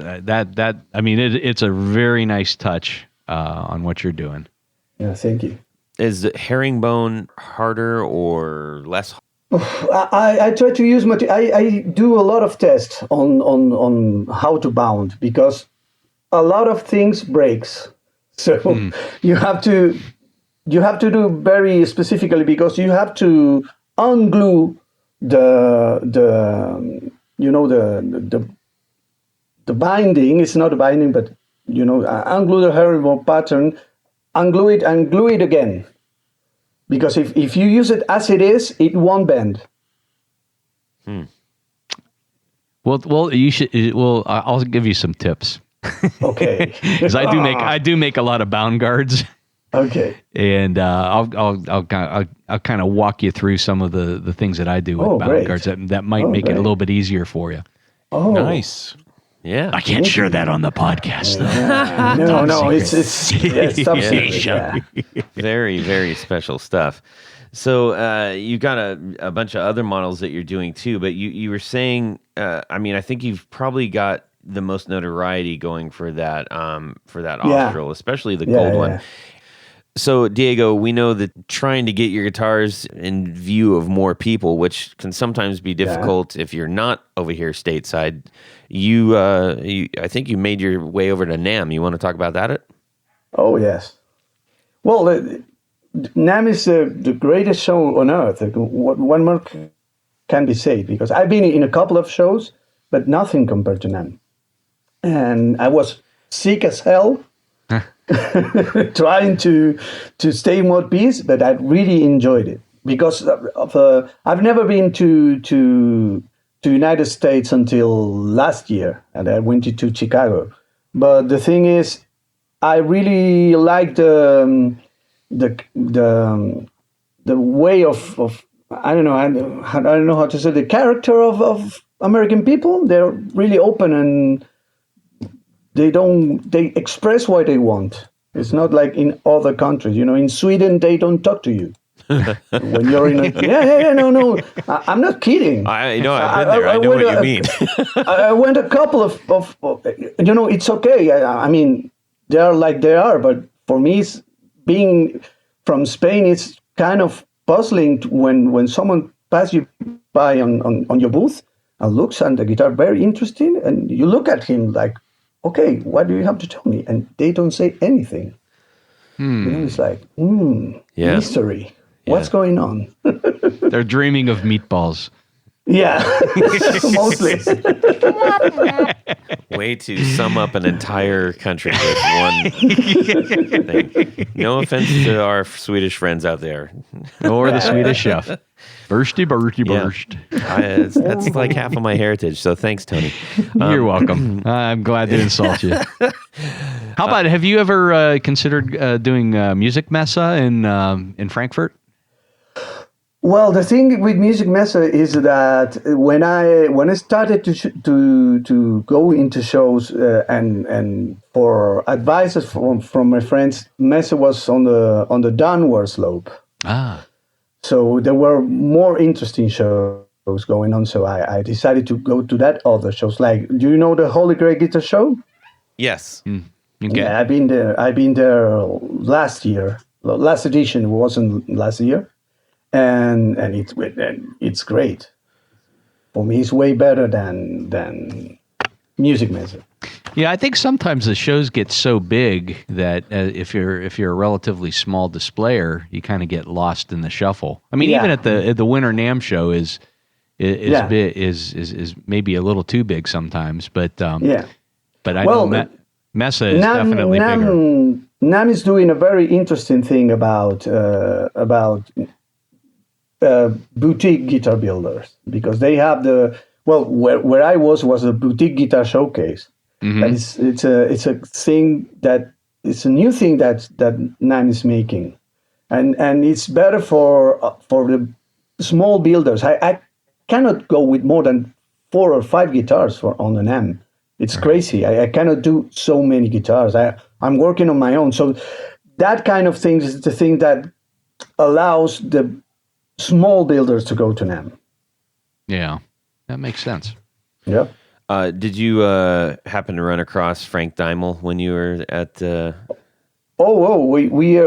a very nice touch on what you're doing. Yeah, thank you. Is herringbone harder or less? I try to use I do a lot of tests on how to bound, because a lot of things breaks. So you have to do very specifically, because you have to unglue the binding. It's not a binding, but unglue the herringbone pattern, unglue it and glue it again. Because if you use it as it is, it won't bend. Well, you should. Well, I'll give you some tips. Okay. Because I do make a lot of bound guards. Okay. And I'll kind of walk you through some of the things that I do with bound guards that might make it a little bit easier for you. Oh, nice. Yeah. I can't share that on the podcast, though. Yeah. No, it's top secret. Yeah. Very, very special stuff. So you got a bunch of other models that you're doing too, but you were saying, I think you've probably got the most notoriety going for that Austral, especially the gold one. So, Diego, we know that trying to get your guitars in view of more people, which can sometimes be difficult if you're not over here stateside, I think you made your way over to NAMM. You want to talk about that? Oh, yes. Well, NAMM is the greatest show on earth. One more can be said, because I've been in a couple of shows, but nothing compared to NAMM. And I was sick as hell. Trying to stay in one piece, but I really enjoyed it, because I've never been to United States until last year, and I went to Chicago. But the thing is, I really like the way of I don't know how to say, the character of American people. They're really open, and they express what they want. It's not like in other countries. In Sweden, they don't talk to you. When you're in no. I'm not kidding. I've been there. I know what you mean. I went a couple of it's okay. I mean, they are like they are, but for me, being from Spain, it's kind of puzzling when someone passes you by on your booth and looks at the guitar very interesting, and you look at him like, okay, what do you have to tell me? And they don't say anything. It's like, mystery. Yeah. What's going on? They're dreaming of meatballs. Yeah, mostly. Way to sum up an entire country with one thing. No offense to our Swedish friends out there. Or the Swedish chef. Bursty. That's like half of my heritage, so thanks, Tony. You're welcome. I'm glad to insult you. How about, have you ever considered doing Music Messe in Frankfurt? Well, the thing with Music Messe is that when I started to go into shows and for advices from my friends, Messe was on the downward slope. So there were more interesting shows going on. So I decided to go to that other shows. Like, do you know the Holy Grail Guitar Show? Yes. Okay. Yeah, I've been there last year. Last edition wasn't last year. and it's great. For me, it's way better than music method. Yeah, I think sometimes the shows get so big that if you're a relatively small displayer, you kind of get lost in the shuffle. I mean, even at the Winter NAMM show is maybe a little too big sometimes, but But I know Mesa is definitely bigger. NAMM is doing a very interesting thing about boutique guitar builders, because they have where I was a boutique guitar showcase. Mm-hmm. And it's a thing that it's a new thing that NAMM is making, and it's better for the small builders. I cannot go with more than 4 or 5 guitars on the NAMM. It's crazy. I cannot do so many guitars. I'm working on my own. So that kind of thing is the thing that allows the small builders to go to NAMM. Yeah, that makes sense. Yeah. Did you happen to run across Frank Daimel when you were at? We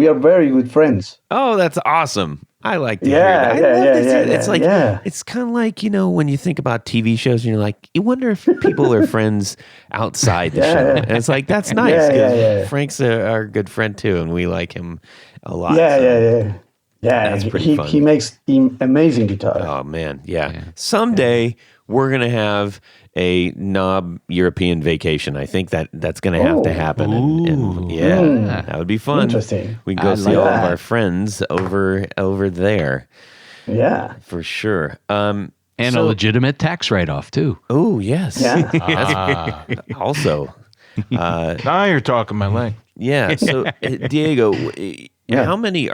are very good friends. Oh, that's awesome. I like to hear that. It's like it's kind of like, when you think about TV shows and you're like, you wonder if people are friends outside the show. And it's like, that's nice because Frank's our good friend too, and we like him a lot. Yeah. That's pretty fun. He makes amazing guitar. Oh man, yeah. Someday we're gonna have a knob European vacation. I think that's going to have to happen. And that would be fun. Interesting. We can go see all of our friends over there. Yeah, for sure. And a legitimate tax write-off too. Oh yes. Yeah. Also. Now you're talking my language. Yeah. So Diego, how many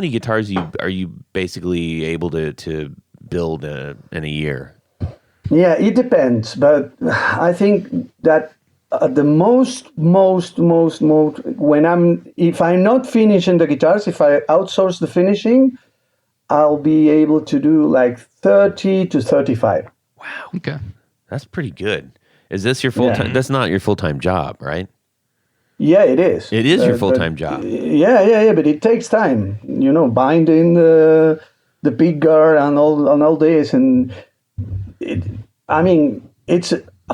guitars are you basically able to build in a year? Yeah, it depends, but I think that the most if I'm not finishing the guitars, if I outsource the finishing, I'll be able to do like 30 to 35. Wow. Okay. That's pretty good. Is this your full-time? That's not your full-time job, right? Yeah, it is. It is your full-time job. Yeah, but it takes time, binding the picker and all this, and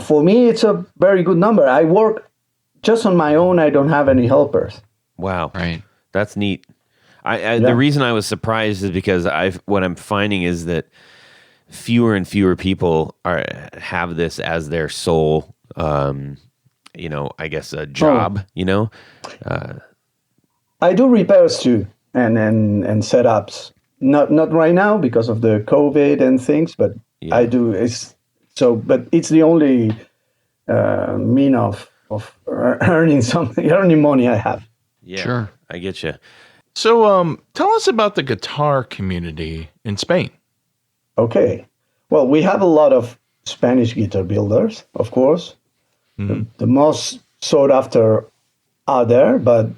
for me, it's a very good number. I work just on my own. I don't have any helpers. Wow. Right. That's neat. The reason I was surprised is because what I'm finding is that fewer and fewer people have this as their sole, I guess a job, I do repairs too and setups. Not right now because of the COVID and things, but I do. But it's the only mean of earning money I have. Yeah, sure. I get you. So, tell us about the guitar community in Spain. Okay. Well, we have a lot of Spanish guitar builders, of course. Mm-hmm. The most sought after are there, but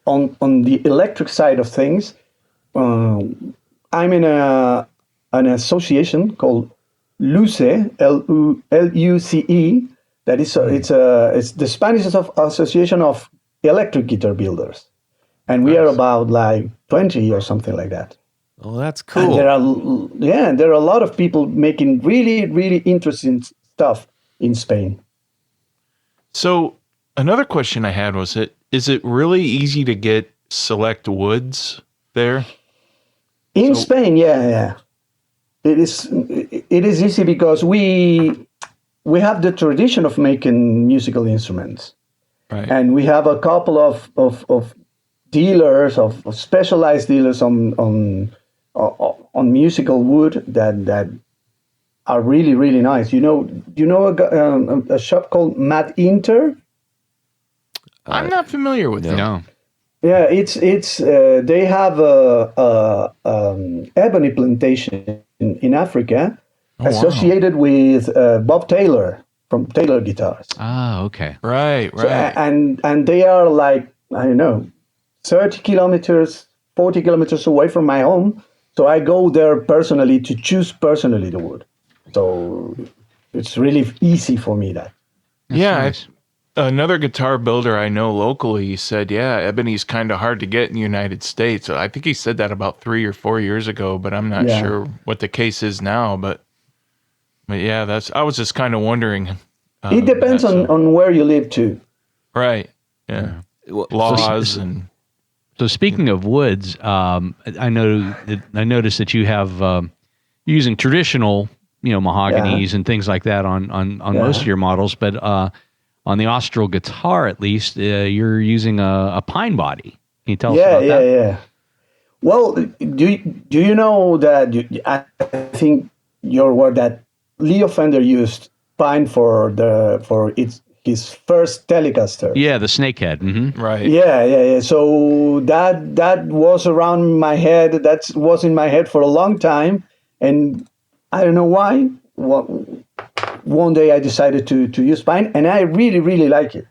on the electric side of things, I'm in an association called LUCE, LUCE. That is it's the Spanish Association of Electric Guitar Builders, and we are about like 20 or something like that. Oh, that's cool. And there are a lot of people making really, really interesting stuff in Spain. So another question I had was, is it really easy to get select woods there? In Spain, yeah. It is easy because we have the tradition of making musical instruments. Right. And we have a couple of dealers, of specialized dealers on musical wood that are really, really nice. You know a shop called Mad Inter? I'm not familiar with them. No. Yeah, it's they have a ebony plantation in Africa associated with Bob Taylor from Taylor Guitars. Ah, okay. Right. So, and they are like, I don't know, 30 kilometers, 40 kilometers away from my home. So I go there personally to choose personally the wood. So it's really easy for me that. That's nice. Another guitar builder I know locally said, yeah, ebony's kind of hard to get in the United States. I think he said that about 3 or 4 years ago, but I'm not sure what the case is now. But yeah, I was just kind of wondering. It depends on where you live too. Right. Yeah. Laws and. So speaking of woods, I noticed that you have using traditional, mahoganies and things like that on most of your models, but on the Austral guitar, at least, you're using a pine body. Can you tell us about that? Yeah. Well, do you know that I think your word that Leo Fender used pine for his first Telecaster. Yeah, the snakehead. Mm-hmm. Right. Yeah. So that was around my head. That was in my head for a long time, and I don't know why. One day I decided to use pine, and I really, really like it.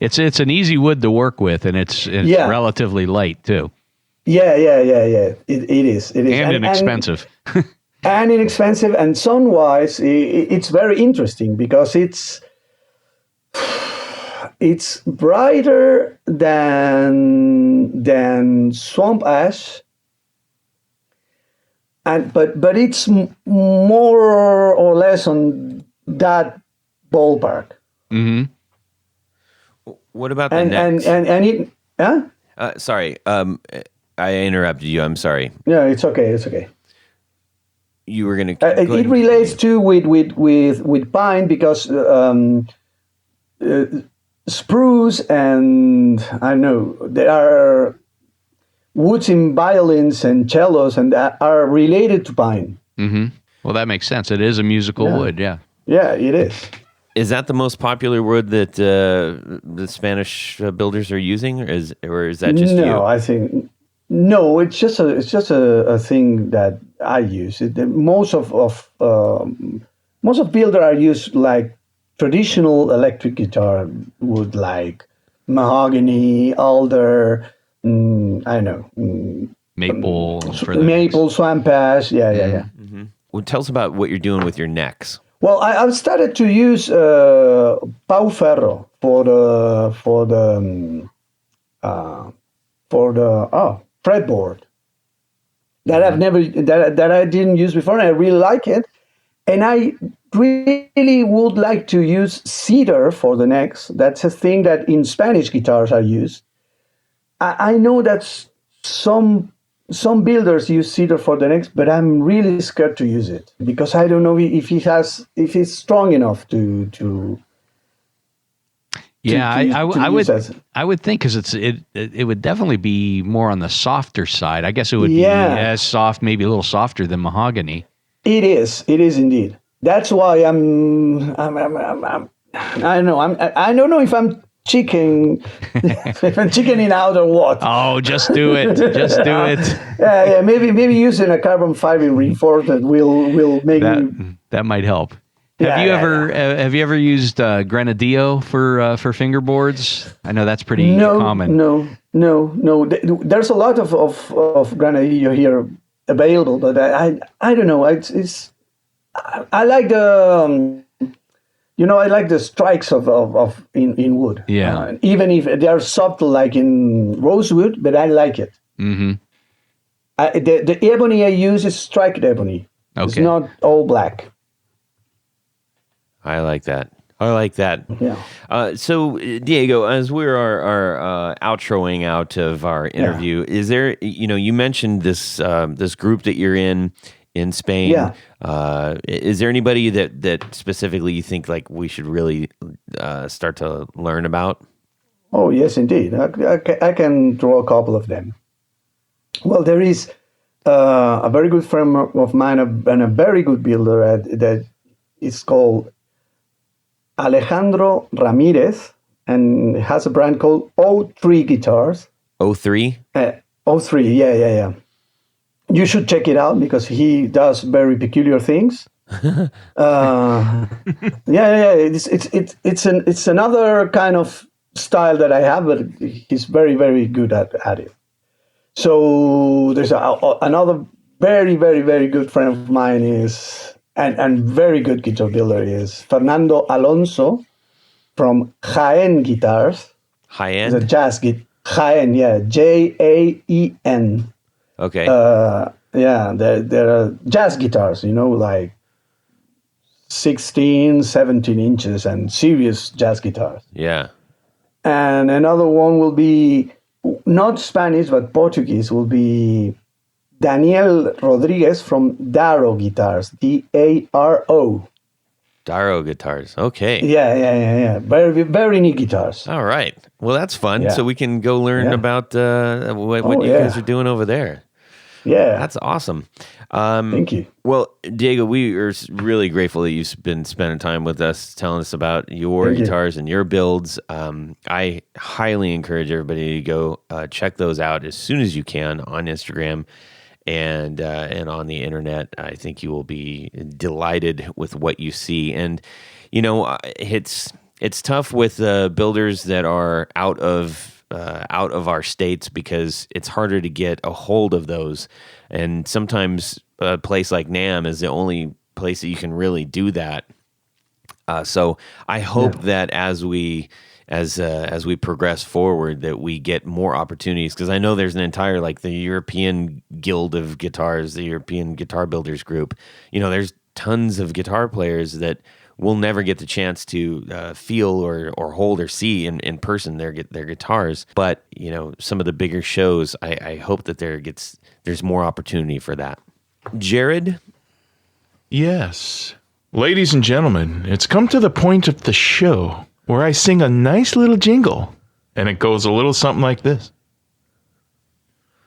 It's an easy wood to work with, and it's relatively light too. Yeah. It is. And inexpensive. And inexpensive, and sound-wise, it's very interesting because it's brighter than swamp ash. But it's more or less on that ballpark. Mm-hmm. What about the necks? And it, huh? Sorry, I interrupted you. I'm sorry. No, it's okay. You were going to. It relates too with pine because spruce and I don't know there are woods in violins and cellos and that are related to pine. Mm-hmm. Well, that makes sense. It is a musical wood, yeah. Yeah, it is. Is that the most popular wood that the Spanish builders are using, or is that just you? No, I think no. It's just a thing that I use. Most of builders are used like traditional electric guitar wood, like mahogany, alder. I don't know. Maple. Maple, swamp ash. Yeah. Mm-hmm. Well, tell us about what you're doing with your necks. Well, I've started to use pau ferro for the fretboard that I didn't use before, and I really like it. And I really would like to use cedar for the necks. That's a thing that in Spanish guitars are used. I know that some builders use cedar for the necks, but I'm really scared to use it because I don't know if it's strong enough to. I would think because it would definitely be more on the softer side. I guess it would be as soft, maybe a little softer than mahogany. It is indeed. That's why I'm I don't know. I don't know if I'm chickening out or what. Oh, just do it. Just do it. Yeah. Maybe using a carbon fiber reinforcement will make that might help. Have you ever used Grenadillo for fingerboards? I know that's pretty common. No. There's a lot of Grenadillo here available, but I don't know. I like the I like the strikes of in wood. Yeah. Even if they are subtle like in rosewood, but I like it. Mm-hmm. The ebony I use is striped ebony. Okay. It's not all black. I like that. Yeah. So Diego, as we're our outroing out of our interview, is there? You mentioned this group that you're in Spain. Yeah. Is there anybody that specifically you think like we should really start to learn about? Oh yes, indeed. I can draw a couple of them. Well, there is a very good friend of mine and a very good builder that is called Alejandro Ramirez, and has a brand called O3 Guitars. O3? O3, yeah. You should check it out because he does very peculiar things. It's another kind of style that I have, but he's very, very good at it. So there's another very, very, very good friend of mine and very good guitar builder is Fernando Alonso. from Jaén Guitars. High It's a end. jazz guitar. Jaén, yeah, Jaen. Okay. Yeah, there are jazz guitars, like 16, 17 inches and serious jazz guitars. Yeah. And another one will be not Spanish, but Portuguese, will be Daniel Rodriguez from Daro Guitars, Daro. Daro guitars. Okay. Yeah. Very, very neat guitars. All right. Well, that's fun. Yeah. So we can go learn Yeah. about what Oh, you guys yeah. are doing over there. Yeah. That's awesome. Thank you. Well, Diego, we are really grateful that you've been spending time with us, telling us about your Thank you. guitars and your builds. I highly encourage everybody to go check those out as soon as you can on Instagram and on the internet. I think you will be delighted with what you see. And it's tough with builders that are out of our states because it's harder to get a hold of those. And sometimes a place like NAMM is the only place that you can really do that. So I hope that as we progress forward, that we get more opportunities, because I know there's an entire, like, the European Guild of Guitars, the European Guitar Builders Group. There's tons of guitar players that will never get the chance to feel or hold or see in person their guitars. But some of the bigger shows, I hope that there's more opportunity for that. Jared? Yes. Ladies and gentlemen, it's come to the point of the show where I sing a nice little jingle, and it goes a little something like this.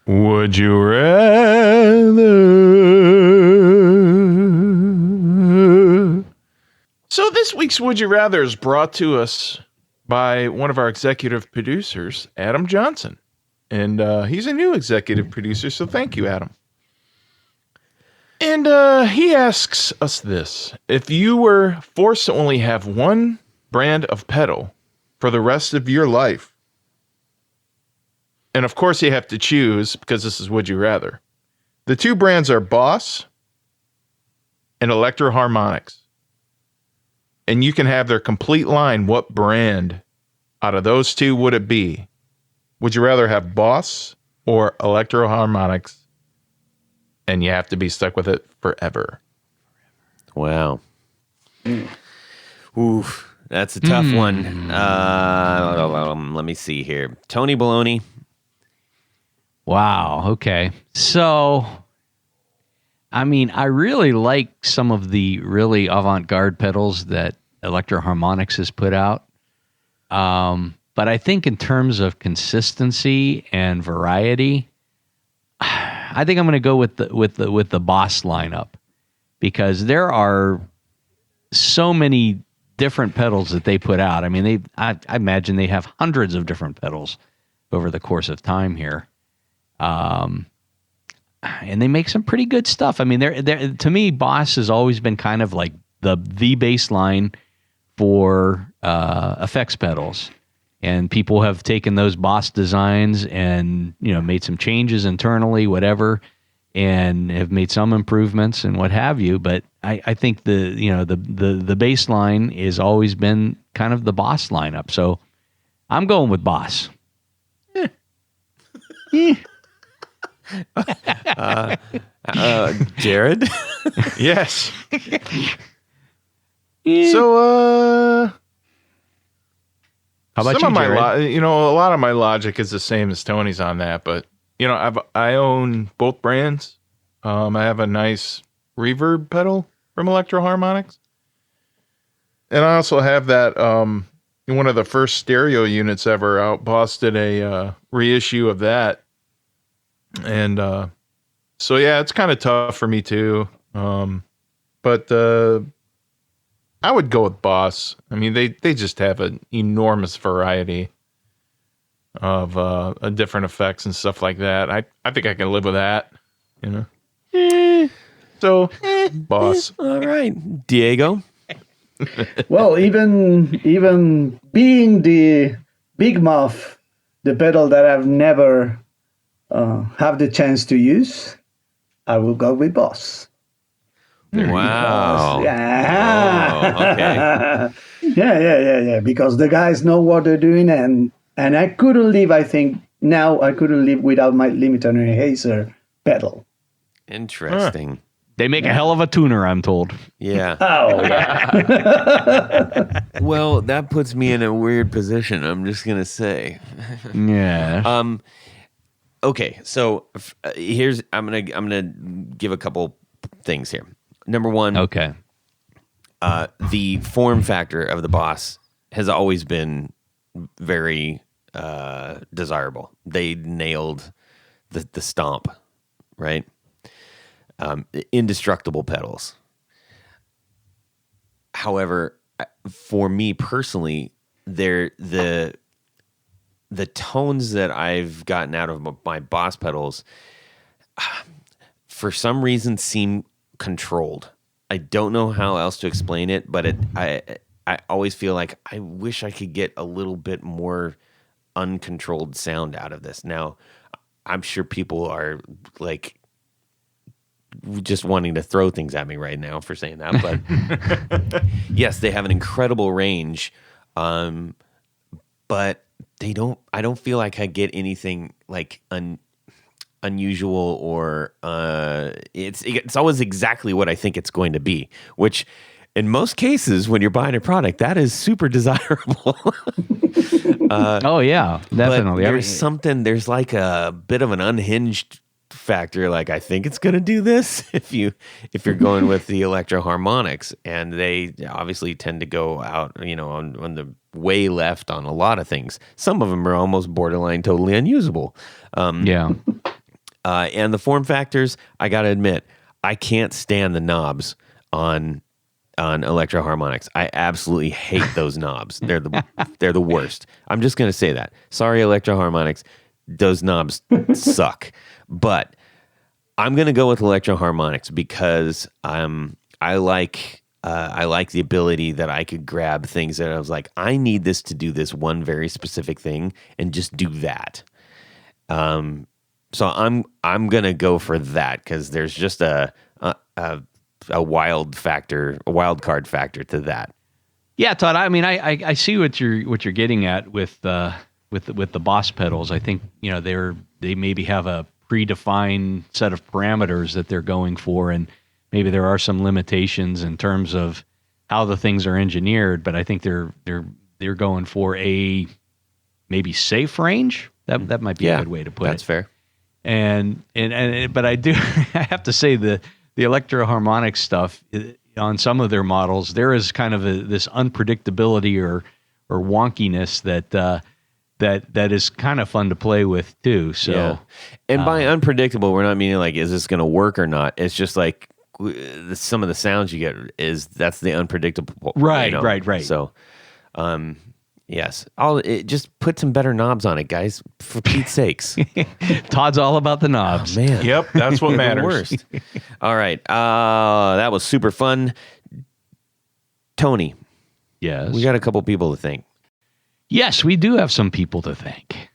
Would you rather? So this week's Would You Rather is brought to us by one of our executive producers, Adam Johnson. And he's a new executive producer, so thank you, Adam. And he asks us this. If you were forced to only have one brand of pedal for the rest of your life, and of course you have to choose, because this is Would You Rather. The two brands are Boss and Electro Harmonics. And you can have their complete line. What brand out of those two would it be? Would you rather have Boss or Electro Harmonics? And you have to be stuck with it forever. Wow. Oof. That's a tough one. Let me see here. Tony Baloney. Wow. Okay. So, I mean, I really like some of the really avant-garde pedals that Electro Harmonics has put out. But I think in terms of consistency and variety, I think I'm going to go with the Boss lineup, because there are so many different pedals that they put out. I mean, I imagine they have hundreds of different pedals over the course of time here. And they make some pretty good stuff. I mean, they're to me, Boss has always been kind of like the baseline for effects pedals. And people have taken those Boss designs and, made some changes internally, whatever, and have made some improvements and what have you. But I think the baseline has always been kind of the Boss lineup. So I'm going with Boss. Jared? Yes. So, how about some you, of my Jared? a lot of my logic is the same as Tony's on that, but I own both brands. I have a nice reverb pedal from Electro Harmonics, and I also have that one of the first stereo units ever out. Boss did a reissue of that, and so yeah, it's kind of tough for me too. But I would go with Boss. I mean, they just have an enormous variety of different effects and stuff like that. I think I can live with that, So, Boss. All right. Diego? Well, even being the big mouth, the pedal that I've never have the chance to use, I will go with Boss. Wow. Yeah. Oh, okay. Yeah. Because the guys know what they're doing, and I couldn't live. I think now I couldn't live without my limiter enhancer pedal. Interesting. They make a hell of a tuner, I'm told. Yeah. Oh yeah. Well, that puts me in a weird position. I'm just gonna say. Yeah. Okay, so here's I'm gonna give a couple things here. Number one, Okay. The form factor of the Boss has always been very desirable. They nailed the stomp, right? Indestructible pedals. However, for me personally, the tones that I've gotten out of my Boss pedals, for some reason, seem controlled. I don't know how else to explain it, but I always feel like I wish I could get a little bit more uncontrolled sound out of this. Now, I'm sure people are like just wanting to throw things at me right now for saying that, but yes, they have an incredible range, but I don't feel like I get anything like unusual or it's always exactly what I think it's going to be, which in most cases when you're buying a product that is super desirable. Oh yeah, definitely. But there's like a bit of an unhinged factor, like I think it's going to do this if you're going with the Electro Harmonics, and they obviously tend to go out on the way left on a lot of things. Some of them are almost borderline totally unusable. Yeah. And the form factors, I got to admit, I can't stand the knobs on Electro Harmonics. I absolutely hate those knobs. They're the worst. I'm just going to say that. Sorry, Electro Harmonics. Those knobs suck. But I'm going to go with Electro Harmonics because I like the ability that I could grab things that I was like, I need this to do this one very specific thing and just do that. So I'm going to go for that because there's just a wild card factor to that. Yeah, Todd. I mean, I see what you're getting at with the Boss pedals. I think they maybe have a predefined set of parameters that they're going for, and maybe there are some limitations in terms of how the things are engineered. But I think they're going for a maybe safe range. That might be a good way to put it. That's fair. But I do I have to say the Electro Harmonic stuff on some of their models, there is kind of this unpredictability or wonkiness that is kind of fun to play with too. So, yeah. And by unpredictable, we're not meaning like, is this going to work or not? It's just like some of the sounds you get that's the unpredictable. Right. So, yes, just put some better knobs on it, guys, for Pete's sakes. Todd's all about the knobs. Oh, man. Yep, that's what matters. The worst. All right, that was super fun. Tony, Yes. we got a couple people to thank. Yes, we do have some people to thank.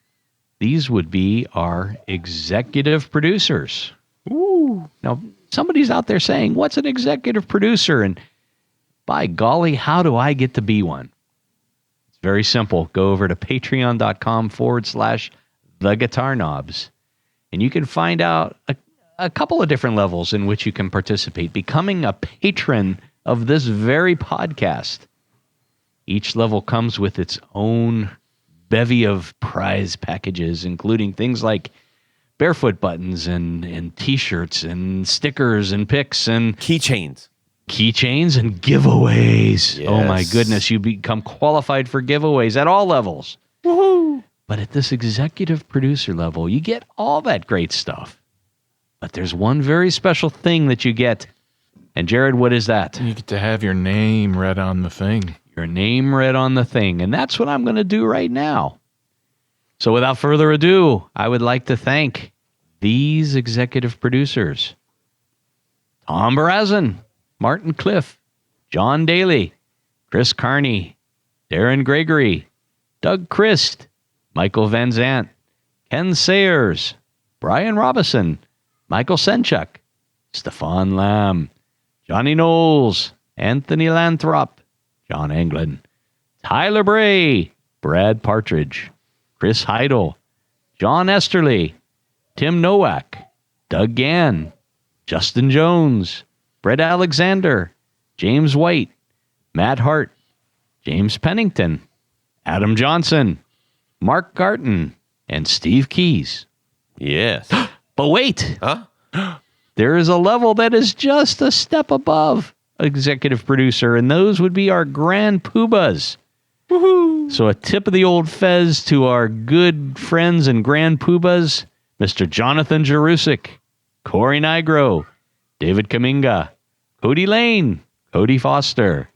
These would be our executive producers. Ooh. Now, somebody's out there saying, what's an executive producer? And by golly, how do I get to be one? It's very simple. Go over to patreon.com/theguitarknobs. And you can find out a couple of different levels in which you can participate, becoming a patron of this very podcast. Each level comes with its own bevy of prize packages, including things like barefoot buttons and T-shirts and stickers and picks and Keychains and giveaways. Yes. Oh my goodness, you become qualified for giveaways at all levels. Woohoo! But at this executive producer level, you get all that great stuff. But there's one very special thing that you get. And Jared, what is that? You get to have your name read on the thing. Your name read on the thing. And that's what I'm going to do right now. So without further ado, I would like to thank these executive producers: Tom Barazin, Martin Cliff, John Daly, Chris Carney, Darren Gregory, Doug Christ, Michael Van Zant, Ken Sayers, Brian Robison, Michael Senchuk, Stefan Lamb, Johnny Knowles, Anthony Lathrop, John Anglin, Tyler Bray, Brad Partridge, Chris Heidel, John Esterly, Tim Nowak, Doug Gann, Justin Jones, Brett Alexander, James White, Matt Hart, James Pennington, Adam Johnson, Mark Garton, and Steve Keys. Yes. But wait, Huh? there is a level that is just a step above executive producer, and those would be our grand poobahs. Woohoo! So a tip of the old fez to our good friends and grand poobahs, Mr. Jonathan Jerusik, Corey Nigro, David Kaminga, Cody Lane, Cody Foster,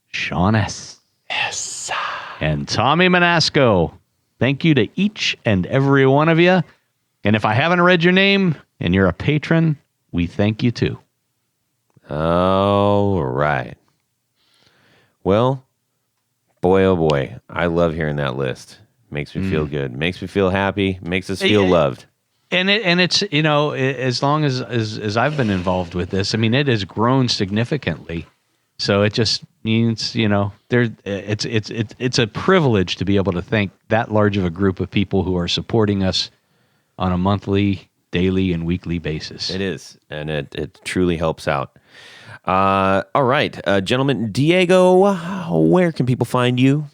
Sean S. Yes. And Tommy Manasco. Thank you to each and every one of you. And if I haven't read your name and you're a patron, we thank you too. All right. Well, boy, oh boy, I love hearing that list. Makes me feel good. Makes me feel happy. Makes us feel loved. And it's as long as I've been involved with this, I mean, it has grown significantly. So it just means it's a privilege to be able to thank that large of a group of people who are supporting us on a monthly, daily, and weekly basis. It is, and it truly helps out. All right, gentlemen, Diego, where can people find you?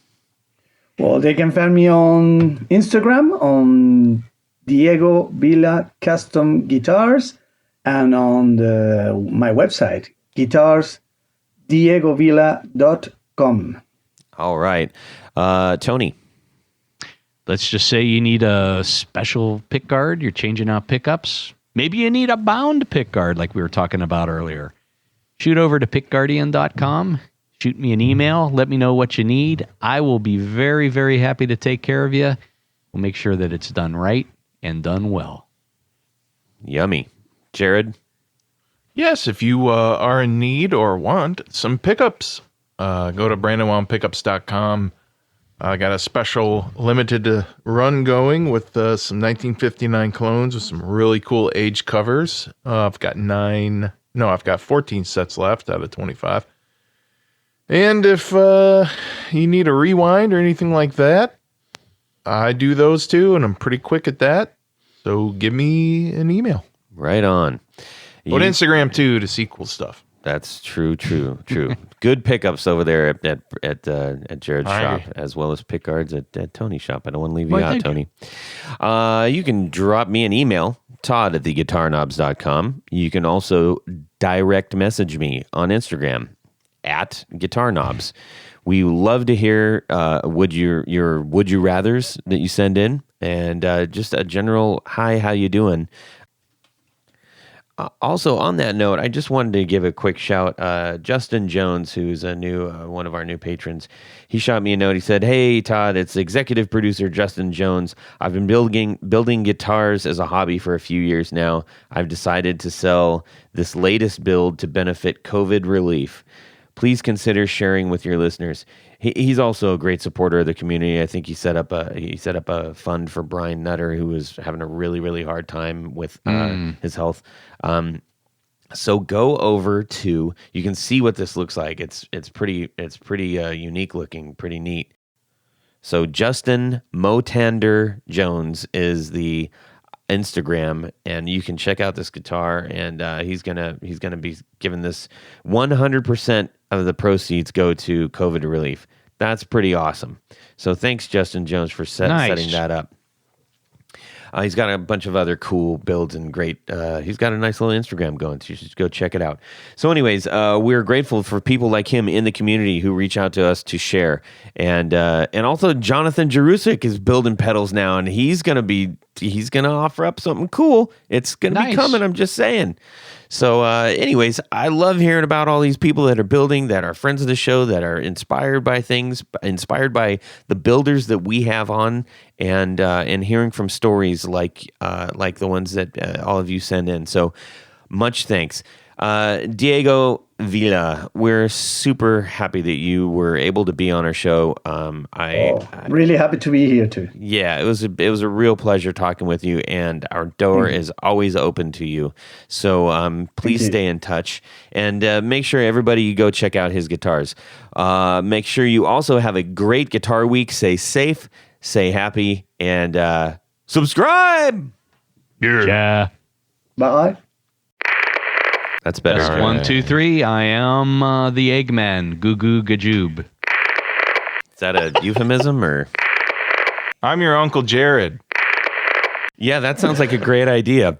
Well, they can find me on Instagram on Diego Vila Custom Guitars and on my website, guitarsdiegovila.com. All right. Tony. Let's just say you need a special pick guard. You're changing out pickups. Maybe you need a bound pick guard like we were talking about earlier. Shoot over to pickguardian.com. Shoot me an email. Let me know what you need. I will be very, very happy to take care of you. We'll make sure that it's done right and done well. Yummy. Jared? Yes, if you are in need or want some pickups, go to brandonwildpickups.com. I got a special limited run going with some 1959 clones with some really cool age covers. I've got 14 sets left out of 25. And if you need a rewind or anything like that, I do those too, and I'm pretty quick at that. So give me an email. Right on. Go to Instagram too to see cool stuff. That's true. Good pickups over there at Jared's shop, as well as pick guards at Tony's shop. I don't want to leave you out, Tony. You can drop me an email, Todd at theguitarknobs.com. You can also direct message me on Instagram at guitarknobs. We love to hear would you rathers that you send in, and just a general hi, how you doing? Also, on that note, I just wanted to give a quick shout. Justin Jones, who's a new one of our new patrons, he shot me a note. He said, "Hey, Todd, it's executive producer Justin Jones. I've been building guitars as a hobby for a few years now. I've decided to sell this latest build to benefit COVID relief. Please consider sharing with your listeners." He's also a great supporter of the community. I think he set up a fund for Brian Nutter, who was having a really, really hard time with his health. So go over to, you can see what this looks like. It's pretty unique looking, pretty neat. So Justin Motander Jones is the Instagram, and you can check out this guitar, and he's gonna be giving this 100% of the proceeds go to COVID relief. That's pretty awesome. So thanks, Justin Jones, for setting that up. He's got a bunch of other cool builds and great. He's got a nice little Instagram going, so you should go check it out. So, anyways, we're grateful for people like him in the community who reach out to us to share, and also Jonathan Jerusik is building pedals now, and he's gonna offer up something cool. It's gonna be coming. I'm just saying. So, anyways, I love hearing about all these people that are building, that are friends of the show, that are inspired by things, inspired by the builders that we have on, and hearing from stories like the ones that all of you send in. So, much thanks. Diego Vila, we're super happy that you were able to be on our show. Really happy to be here too. Yeah, it was a real pleasure talking with you, and our door is always open to you. So please stay in touch, and make sure everybody you go check out his guitars. Make sure you also have a great guitar week. Stay safe, stay happy, and subscribe. Yeah. Bye. That's better. Test 1, 2, 3. I am the Eggman. Goo goo gajoob. Is that a euphemism or? I'm your Uncle Jared. Yeah, that sounds like a great idea.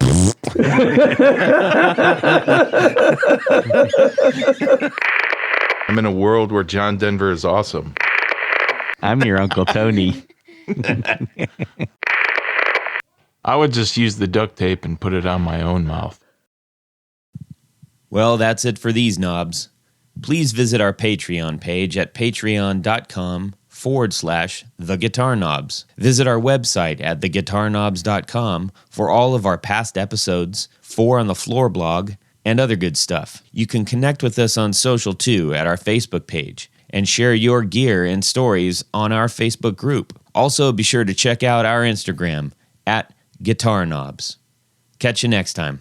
I'm in a world where John Denver is awesome. I'm your Uncle Tony. I would just use the duct tape and put it on my own mouth. Well, that's it for these knobs. Please visit our Patreon page at patreon.com/theguitarknobs. Visit our website at theguitarknobs.com for all of our past episodes, 4 on the Floor blog, and other good stuff. You can connect with us on social too at our Facebook page and share your gear and stories on our Facebook group. Also, be sure to check out our Instagram at Guitar Knobs. Catch you next time.